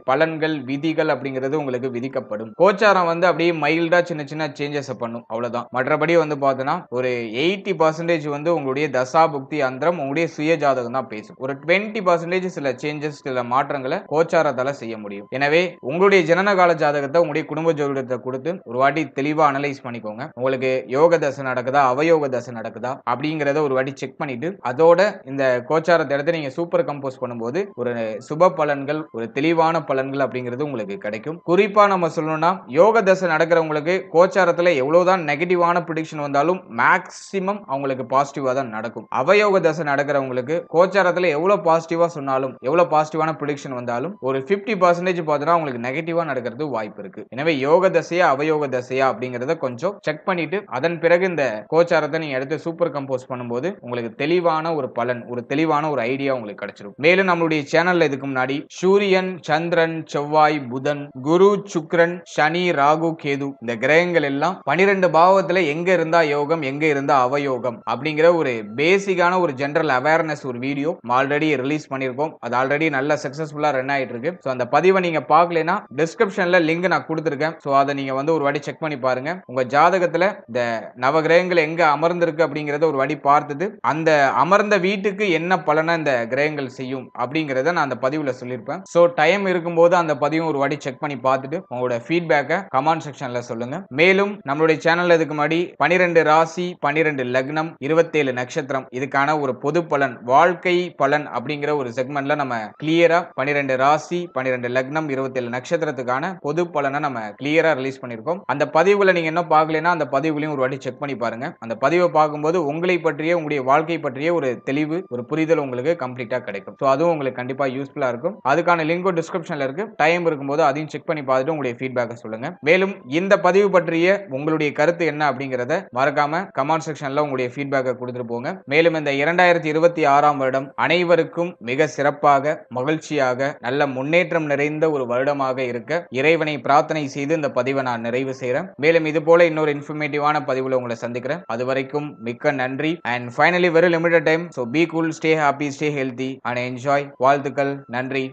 பலன்கள் விதிகள் அப்படிங்கிறது உங்களுக்கு விதிக்கப்படும். கோச்சாரம் அப்படியே மைல்டா சின்ன சின்ன சேஞ்சஸ் பண்ணும், அவ்வளவுதான். மற்றபடி பார்த்தோன்னா ஒரு 80% உங்களுடைய தசா புக்தி அந்தரம் உங்களுடைய சுய ஜாதகம் தான் பேசும். ஒரு 20% சில சேஞ்சஸ் சில மாற்றங்களை கோச்சாரத்தால செய்ய முடியும். எனவே உங்களுடைய ஜனனகால ஜாதகத்தை உங்களுடைய குடும்ப ஜோதிடத்தை கொடுத்து ஒரு வாட்டி தெளிவா அனலைஸ் பண்ணிக்கோங்க. உங்களுக்கு யோக தசை நடக்குதா அவயோக தசை நடக்குதா அப்படிங்கறத ஒரு வாட்டி செக் பண்ணிட்டு அதோட இந்த கோச்சாரத்தை எடுத்து நீங்க சூப்பர் கம்போஸ் பண்ணும்போது ஒரு சுப பலன்கள், ஒரு தெளிவான பலன்கள் அப்படிங்கிறது உங்களுக்கு கிடைக்கும். குறிப்பா நம்ம சொல்லணும்னா யோக தசை நடக்கிறவங்களுக்கு கோச்சாரத்துல எவ்வளவுதான் நெகட்டிவான ப்ரெடிக்ஷன் வந்தாலும் மேக்சிமம் அவங்களுக்கு பாசிட்டிவா தான் நடக்கும். அவயோக தசை நடக்கிறவங்களுக்கு கோச்சாரத்துல எவ்வளவு பாசிட்டிவா சொன்னாலும், எவ்வளவு பாசிட்டிவான ப்ரெடிக்ஷன் வந்தாலும் ஒரு 50% பார்த்தோன்னா உங்களுக்கு நெகட்டிவா நடக்கிறது வாய்ப்பு இருக்கு. எனவே யோக தசையா அவயோக தசையா அப்படிங்கறத கொஞ்சம் செக் பண்ணிட்டு அதன் பிறகு இந்த கோச்சாரத்தை நீங்க எடுத்து சூப்பர் கம்போஸ் பண்ணும்போது உங்களுக்கு தெளிவான ஒரு பலன், ஒரு தெளிவான ஒரு ஐடியா உங்களுக்கு கிடைச்சிடும். மேலும் நம்மளுடைய சேனல்ல இதுக்கு முன்னாடி சூரியன், சந்திரன், செவ்வாய், புதன், குரு, சுக்கிரன், சனி, ராகு, கேது இந்த கிரகங்கள் எல்லாம் 12 பாவத்துல எங்க இருந்தா யோகம் எங்க இருந்தா அவயோகம் அப்படிங்கிற ஒரு பேசிக்கான ஒரு ஜெனரல் அவேர்னஸ் ஒரு வீடியோ ஆல்ரெடி ரிலீஸ் பண்ணிருக்கோம். அது ஆல்ரெடி நல்ல சக்சஸ்ஃபுல்லா ரன் ஆயிட்டு இருக்கு. அந்த பதிவை நீங்க பார்க்கலனா டிஸ்கிரிப்ஷன்ல லிங்க் நான் கொடுத்திருக்கேன். சோ அதை நீங்க ஒரு வாட்டி செக் பண்ணி பாருங்க. உங்க ஜாதகத்துல இந்த நவகிரகங்கள் எங்க அமர்ந்திருக்கு அப்படிங்கறத ஒரு வாட்டி பார்த்துட்டு அந்த அமர்ந்த வீட்டுக்கு என்ன பலனை இந்த கிரகங்கள் செய்யும் அப்படிங்கறத நான் அந்த பதிவுல சொல்லியிருப்பேன். சோ டைம் இருக்கும்போது அந்த பதிவும் ஒரு வாட்டி செக் பண்ணி பார்த்துட்டு உங்களோட ஃபீட்பேக்கை கமெண்ட் செக்ஷன்ல சொல்லுங்க. மேலும் நம்மளுடைய சேனல்ல இதுக்கு முன்னாடி 12 ராசி, 12 லக்னம், 27 நட்சத்திரம் இதுக்கான ஒரு பொது பலன், வாழ்க்கை பலன் அப்படிங்கிற ஒரு செக்மெண்ட்ல நம்ம கிளியரா 12 ராசி, 12 லக்னம், 27 நட்சத்திரத்துக்கான பொது பலனை நம்ம கிளியரா ரிலீஸ் பண்ணிருக்கோம். அந்த பதிவுகளை நீங்க என்ன பார்க்கலனா அந்த பதிவுகளையும் ஒரு வாட்டி செக் பண்ணி பாருங்க. அந்த பதிவை பார்க்கும்போது உங்களை பற்றிய, உங்களுடைய வாழ்க்கை பற்றிய ஒரு தெளிவு, ஒரு புரிதல் உங்களுக்கு கம்ப்ளீட்டா கிடைக்கும். சோ அதுவும் உங்களுக்கு கண்டிப்பா யூஸ்ஃபுல்லா இருக்கும். அதுக்கான லிங்க் டிஸ்கிரிப்ஷன்ல இருக்கு. டைம் இருக்கும்போது அதையும் செக் பண்ணி பார்த்துட்டு உங்களுடைய ஃபீட்பேக்கை சொல்லுங்க. மேலும் இந்த பதிவு பற்றிய உங்களுடைய கருத்து என்ன அப்படிங்கறத மறக்காம கமெண்ட் செக்ஷன்ல உங்களுடைய ஃபீட்பேக்கை கொடுத்துட்டு போங்க. மேலும் இந்த 2026 வருடம் அனைவருக்கும் மிக சிறப்பாக, மகிழ்ச்சியாக, நல்ல முன்னேற்றம் நிறைந்த ஒரு வருடமாக இருக்க இறைவனை பிரார்த்தனை செய்து இந்த பதிவை நான் நிறைவு செய்றேன். மேலும் இது போல இன்னொரு இன்ஃபர்மேட்டிவான பதிவுல உங்களை சந்திக்கிறேன். அது வரைக்கும் மிக்க நன்றி. And finally very limited time. So be cool, stay happy, stay healthy and enjoy. வாழ்த்துக்கள். நன்றி.